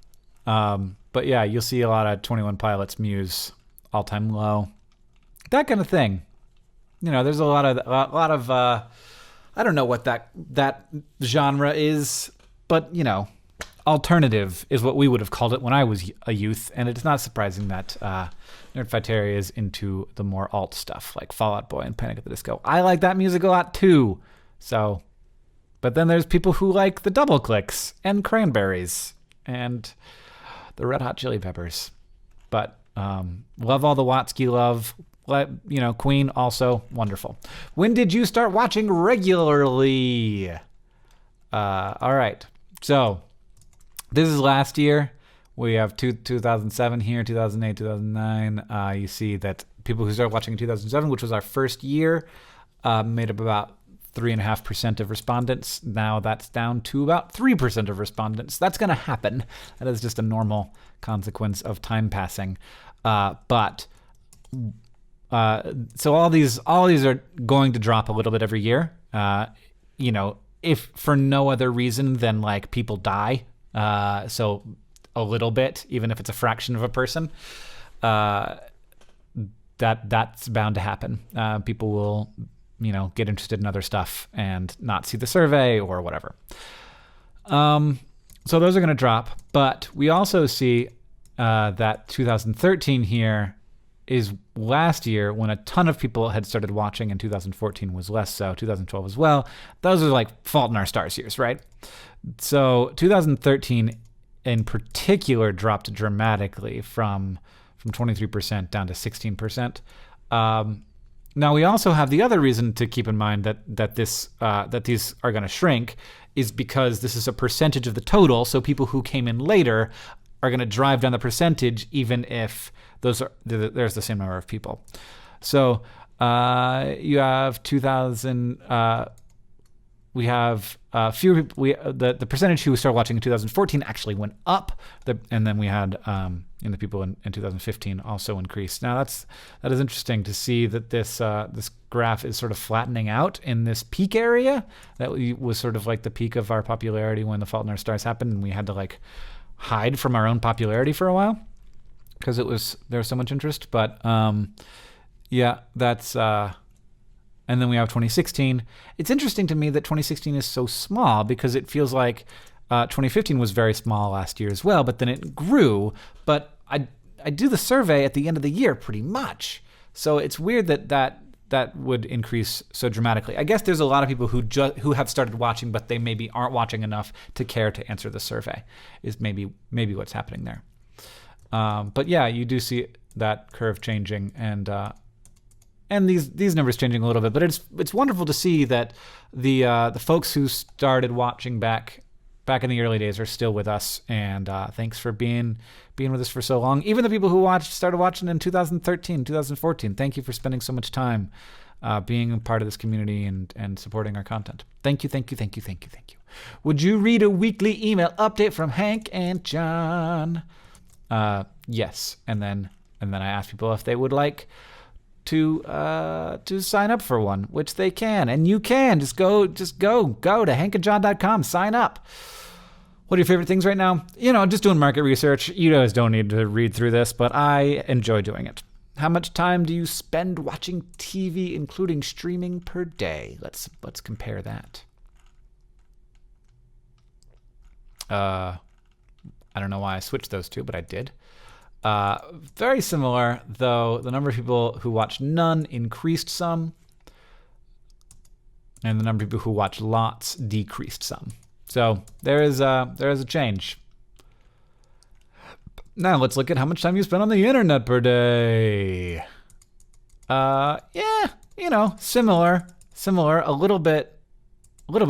But yeah, you'll see a lot of 21 Pilots, Muse, All Time Low, that kind of thing. There's a lot of I don't know what that genre is, but alternative is what we would have called it when I was a youth, and it's not surprising that Nerdfighteria is into the more alt stuff like Fall Out Boy and Panic at the Disco. I like that music a lot too. So, but then there's people who like the Double Clicks and Cranberries and the Red Hot Chili Peppers. But love all the Watsky love. Queen also wonderful. When did you start watching regularly? All right. So this is last year. We have 2007 here, 2008, 2009. You see that people who started watching in 2007, which was our first year, made up about 3.5% of respondents. Now that's down to about 3% of respondents. That's going to happen. That is just a normal consequence of time passing. So all these are going to drop a little bit every year. If for no other reason than like people die. So a little bit, even if it's a fraction of a person, that's bound to happen. People will get interested in other stuff and not see the survey or whatever. So those are going to drop. But we also see that 2013 here is last year when a ton of people had started watching, and 2014 was less so, 2012 as well. Those are like Fault in Our Stars years, right? So 2013 in particular dropped dramatically from 23% down to 16%. Now we also have the other reason to keep in mind that these are going to shrink is because this is a percentage of the total. So people who came in later are going to drive down the percentage, even if there's the same number of people. So You have 2000. We have fewer people. The percentage who started watching in 2014 actually went up, and then we had the people in 2015 also increased. Now that is interesting to see that this graph is sort of flattening out in this peak area. That was sort of like the peak of our popularity when The Fault in Our Stars happened, and we had to like hide from our own popularity for a while because there was so much interest. But yeah, that's. And then we have 2016. It's interesting to me that 2016 is so small because it feels like 2015 was very small last year as well, but then it grew. But I do the survey at the end of the year pretty much. So it's weird that would increase so dramatically. I guess there's a lot of people who have started watching, but they maybe aren't watching enough to care to answer the survey, is maybe what's happening there. But yeah, you do see that curve changing, and these numbers changing a little bit, but it's wonderful to see that the folks who started watching back in the early days are still with us, and thanks for being with us for so long. Even the people who started watching in 2013, 2014, thank you for spending so much time being a part of this community and supporting our content. Thank you. Would you read a weekly email update from Hank and John? Yes, and then I asked people if they would like to sign up for one, which they can, and you can just go to hankandjohn.com, sign up. What are your favorite things right now? Just doing market research. You guys don't need to read through this, but I enjoy doing it. How much time do you spend watching TV, including streaming, per day? Let's compare that. I don't know why I switched those two, but I did. Very similar, though the number of people who watch none increased some, and the number of people who watch lots decreased some. So there is a change. Now let's look at how much time you spend on the internet per day. Similar. A little bit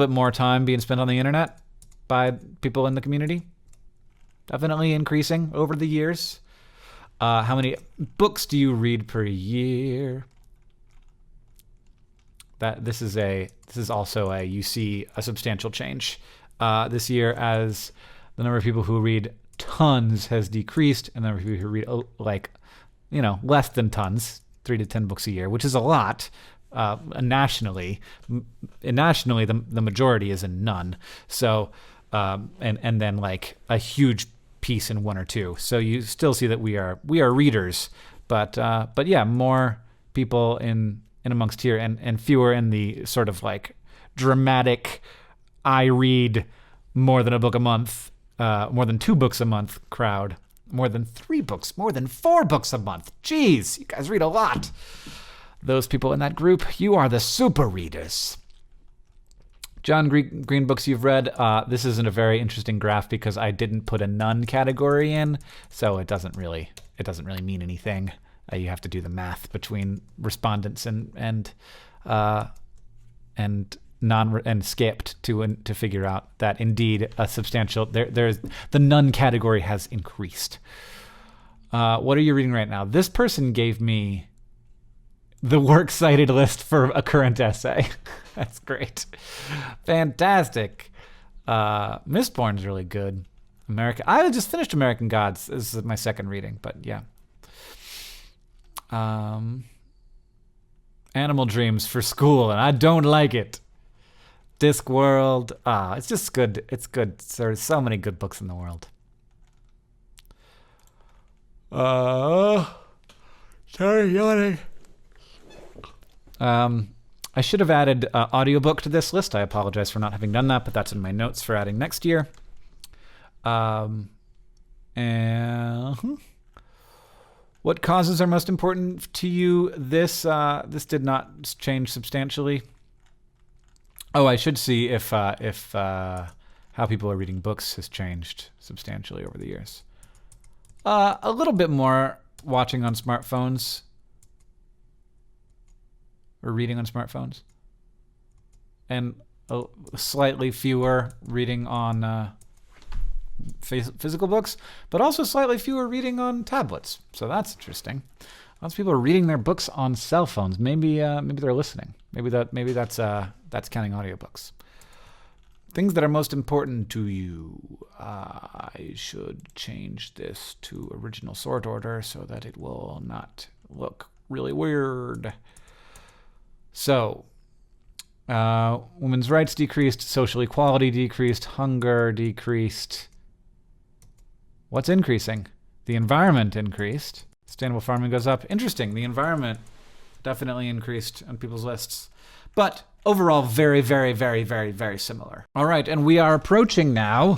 more time being spent on the internet by people in the community. Definitely increasing over the years. How many books do you read per year? This is also you see a substantial change this year, as the number of people who read tons has decreased, and the number of people who read less than tons, 3 to 10 books a year, which is a lot. Nationally, the majority is in none. So and then like a huge piece in 1 or 2. So you still see that we are readers, but yeah, more people in amongst here, and fewer in the sort of like dramatic, I read more than a book a month, more than 2 books a month crowd, more than 3 books, more than 4 books a month. Jeez, you guys read a lot. Those people in that group, you are the super readers. John, Green books you've read. This isn't a very interesting graph because I didn't put a none category in, so it doesn't really mean anything. You have to do the math between respondents and skipped to figure out that indeed a substantial there's the none category has increased. What are you reading right now? This person gave me the works cited list for a current essay. That's great. Fantastic. Mistborn's really good. I just finished American Gods. This is my second reading, but yeah. Animal Dreams for school, and I don't like it. Discworld. It's just good. It's good. There's so many good books in the world. Sorry, yawning. I should have added audiobook to this list. I apologize for not having done that, but that's in my notes for adding next year. And what causes are most important to you? This did not change substantially. Oh, I should see if how people are reading books has changed substantially over the years. A little bit more watching on smartphones. Or reading on smartphones, and slightly fewer reading on physical books, but also slightly fewer reading on tablets. So that's interesting. Lots of people are reading their books on cell phones. Maybe they're listening. Maybe that's counting audiobooks. Things that are most important to you. I should change this to original sort order so that it will not look really weird. So, women's rights decreased, social equality decreased, hunger decreased. What's increasing? The environment increased. Sustainable farming goes up. Interesting. The environment definitely increased on people's lists. But overall, very, very, very, very, very similar. All right, and we are approaching now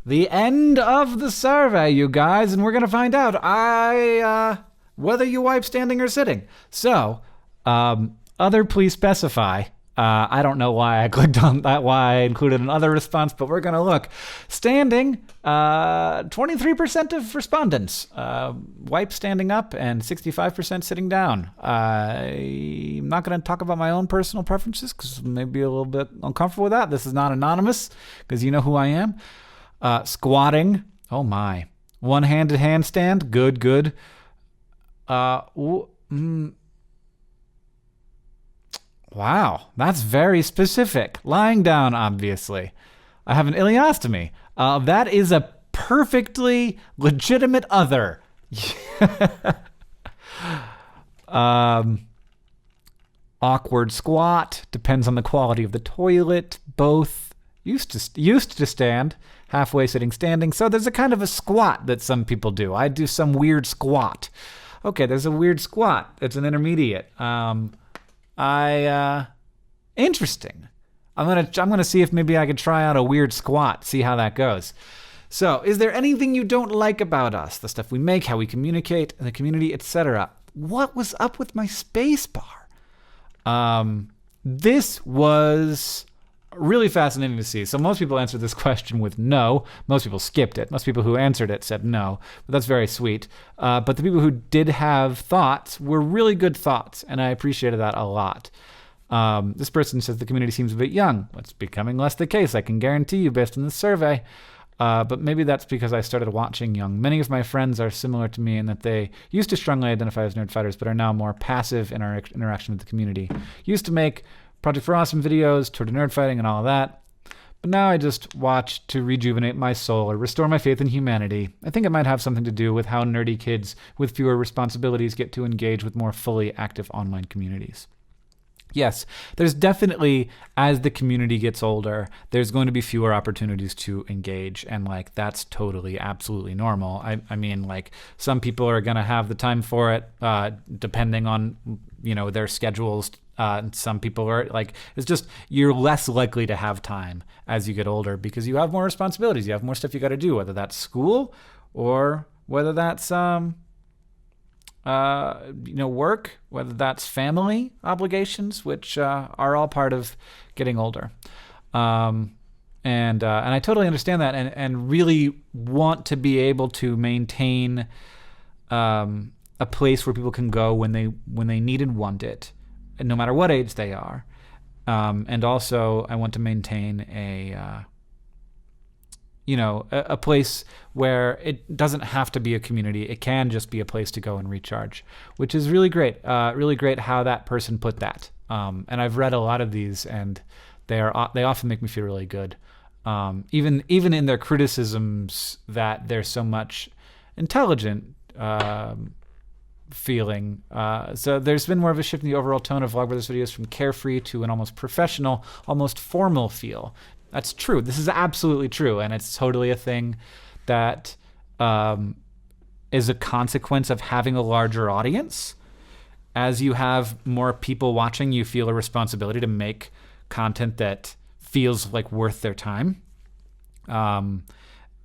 the end of the survey, you guys, and we're going to find out whether you wipe standing or sitting. So, other, please specify. I don't know why I clicked on that, why I included another response, but we're going to look. Standing, 23% of respondents wipe standing up and 65% sitting down. I'm not going to talk about my own personal preferences because I may be a little bit uncomfortable with that. This is not anonymous because you know who I am. Squatting, oh my. One-handed handstand, good. Wow, that's very specific. Lying down, obviously. I have an ileostomy. That is a perfectly legitimate other. Awkward squat. Depends on the quality of the toilet. Both used to stand. Halfway sitting, standing. So there's a kind of a squat that some people do. I do some weird squat. Okay, there's a weird squat. It's an intermediate. Interesting. I'm gonna see if maybe I could try out a weird squat, see how that goes. So, is there anything you don't like about us? The stuff we make, how we communicate, the community, etc. What was up with my space bar? This was really fascinating to see. So most people answered this question with no. Most people skipped it. Most people who answered it said no. But that's very sweet. But the people who did have thoughts were really good thoughts, and I appreciated that a lot. This person says the community seems a bit young. It's becoming less the case, I can guarantee you, based on this survey. But maybe that's because I started watching young. Many of my friends are similar to me in that they used to strongly identify as Nerdfighters, but are now more passive in our interaction with the community. Used to make Project for Awesome videos, tour to nerdfighting and all of that. But now I just watch to rejuvenate my soul or restore my faith in humanity. I think it might have something to do with how nerdy kids with fewer responsibilities get to engage with more fully active online communities. Yes, there's definitely, as the community gets older, there's going to be fewer opportunities to engage. And that's totally, absolutely normal. I mean, some people are going to have the time for it, depending on, their schedules. Some people are it's just, you're less likely to have time as you get older because you have more responsibilities. You have more stuff you got to do, whether that's school or whether that's, work, whether that's family obligations, which are all part of getting older. And I totally understand that and really want to be able to maintain a place where people can go when they need and want it, no matter what age they are. And also I want to maintain a place where it doesn't have to be a community. It can just be a place to go and recharge, which is really great. Really great how that person put that. And I've read a lot of these, and they often make me feel really good. Even in their criticisms that there's so much intelligent feeling. So there's been more of a shift in the overall tone of Vlogbrothers videos from carefree to an almost professional, almost formal feel. That's true. This is absolutely true, and it's totally a thing that is a consequence of having a larger audience. As you have more people watching, you feel a responsibility to make content that feels like worth their time.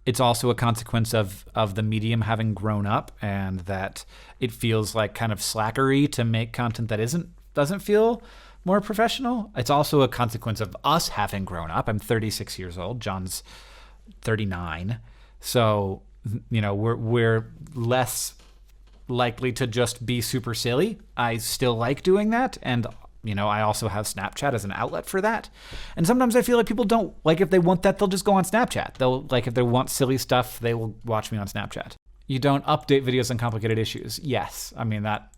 It's also a consequence of the medium having grown up, and that it feels like kind of slackery to make content that doesn't feel more professional. It's also a consequence of us having grown up. I'm 36 years old. John's 39. So, we're less likely to just be super silly. I still like doing that. And, I also have Snapchat as an outlet for that. And sometimes I feel like people don't, if they want that, they'll just go on Snapchat. They'll, if they want silly stuff, they will watch me on Snapchat. You don't update videos on complicated issues. Yes. I mean, that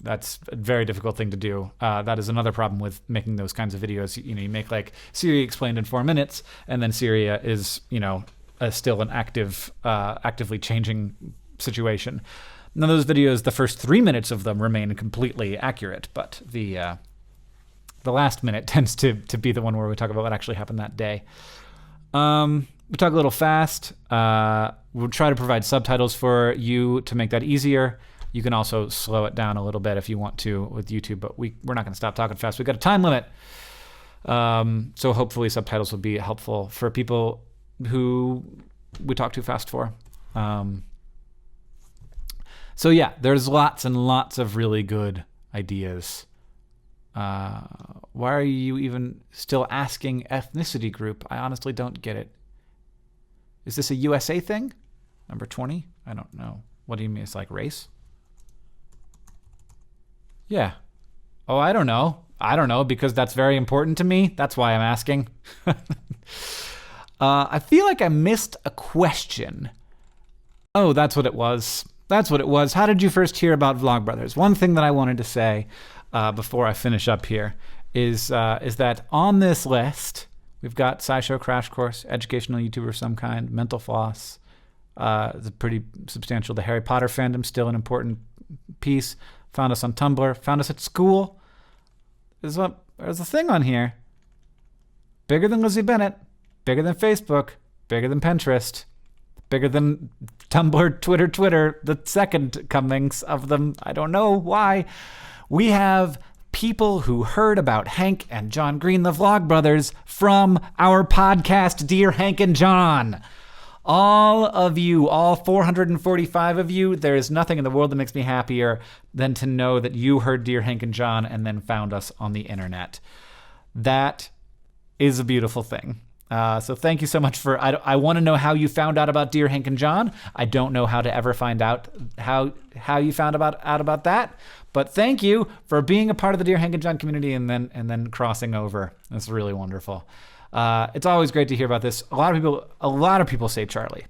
That's a very difficult thing to do. That is another problem with making those kinds of videos. You make like Syria explained in 4 minutes, and then Syria is, still an actively changing situation. Now those videos, the first 3 minutes of them remain completely accurate, but the last minute tends to be the one where we talk about what actually happened that day. We talk a little fast. We'll try to provide subtitles for you to make that easier. You can also slow it down a little bit if you want to with YouTube, but we're not going to stop talking fast. We've got a time limit. So hopefully subtitles will be helpful for people who we talk too fast for. So yeah, there's lots and lots of really good ideas. Why are you even still asking ethnicity group? I honestly don't get it. Is this a USA thing? Number 20? I don't know. What do you mean? It's like race? Yeah. Oh, I don't know. I don't know because that's very important to me. That's why I'm asking. I feel like I missed a question. Oh, that's what it was. That's what it was. How did you first hear about Vlogbrothers? One thing that I wanted to say before I finish up here is that on this list, we've got SciShow Crash Course, educational YouTuber of some kind, Mental Floss. It's pretty substantial. The Harry Potter fandom, still an important piece. Found us on Tumblr. Found us at school. There's a thing on here. Bigger than Lizzie Bennett. Bigger than Facebook. Bigger than Pinterest. Bigger than Tumblr, Twitter, the second comings of them. I don't know why. We have people who heard about Hank and John Green, the Vlogbrothers, from our podcast, Dear Hank and John. All of you, all 445 of you, there is nothing in the world that makes me happier than to know that you heard Dear Hank and John and then found us on the internet. That is a beautiful thing. So thank you so much for, I want to know how you found out about Dear Hank and John. I don't know how to ever find out how you found out about that, but thank you for being a part of the Dear Hank and John community and then crossing over. That's really wonderful. It's always great to hear about this. A lot of people say Charlie.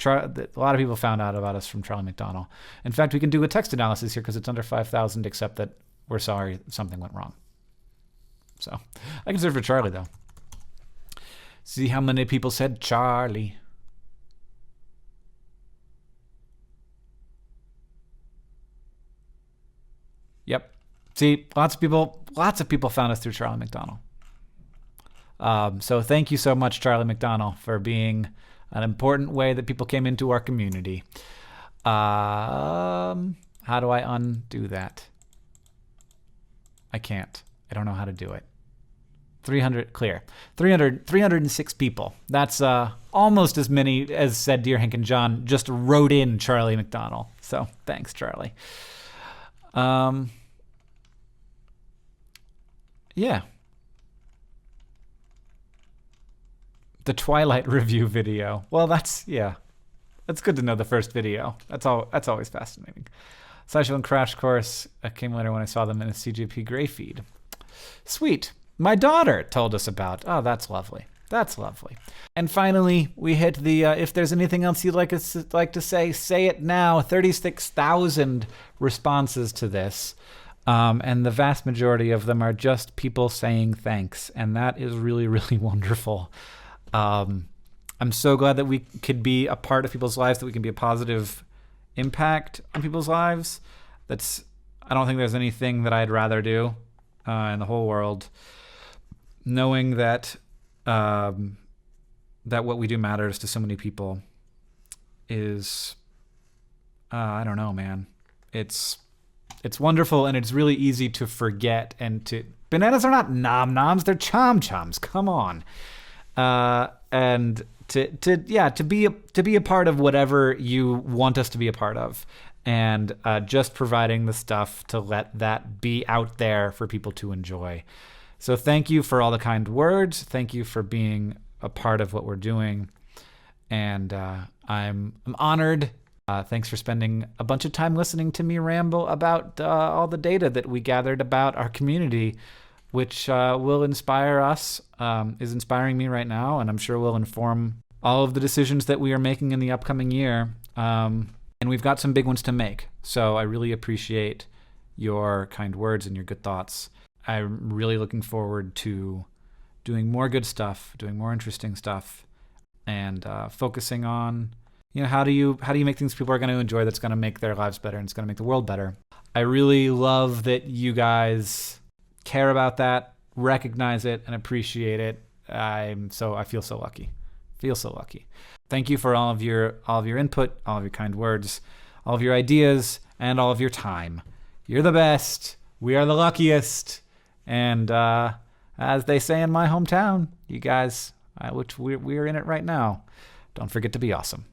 A lot of people found out about us from Charlie McDonnell. In fact, we can do a text analysis here because it's under 5,000, except that we're sorry something went wrong. So I can search for Charlie though. See how many people said Charlie. Yep. See, lots of people found us through Charlie McDonnell. So thank you so much, Charlie McDonnell, for being an important way that people came into our community. How do I undo that? I can't. I don't know how to do it. 300 clear. 306 people. That's almost as many as said Dear Hank and John just wrote in Charlie McDonnell. So thanks, Charlie. Yeah. The Twilight review video. Well, that's good to know the first video. That's always fascinating. SciShow and Crash Course came later when I saw them in a CJP Gray feed. Sweet. My daughter told us about. Oh, that's lovely. That's lovely. And finally, we hit the if there's anything else you'd like to say it now. 36,000 responses to this. And the vast majority of them are just people saying thanks. And that is really, really wonderful. I'm so glad that we could be a part of people's lives, that we can be a positive impact on people's lives. I don't think there's anything that I'd rather do in the whole world. Knowing that that what we do matters to so many people is, I don't know, man. It's wonderful, and it's really easy to forget. Bananas are not nom-noms, they're chom-choms. Come on. And to be a part of whatever you want us to be a part of, and just providing the stuff to let that be out there for people to enjoy. So thank you for all the kind words. Thank you for being a part of what we're doing, and I'm honored. Thanks for spending a bunch of time listening to me ramble about all the data that we gathered about our community, which will inspire us, is inspiring me right now, and I'm sure will inform all of the decisions that we are making in the upcoming year. And we've got some big ones to make. So I really appreciate your kind words and your good thoughts. I'm really looking forward to doing more good stuff, doing more interesting stuff, and focusing on, how do you make things people are going to enjoy that's going to make their lives better and it's going to make the world better. I really love that you guys care about that, recognize it, and appreciate it. I feel so lucky. Thank you for all of your input, all of your kind words, all of your ideas, and all of your time. You're the best. We are the luckiest. And as they say in my hometown, you guys, which we're in it right now, don't forget to be awesome.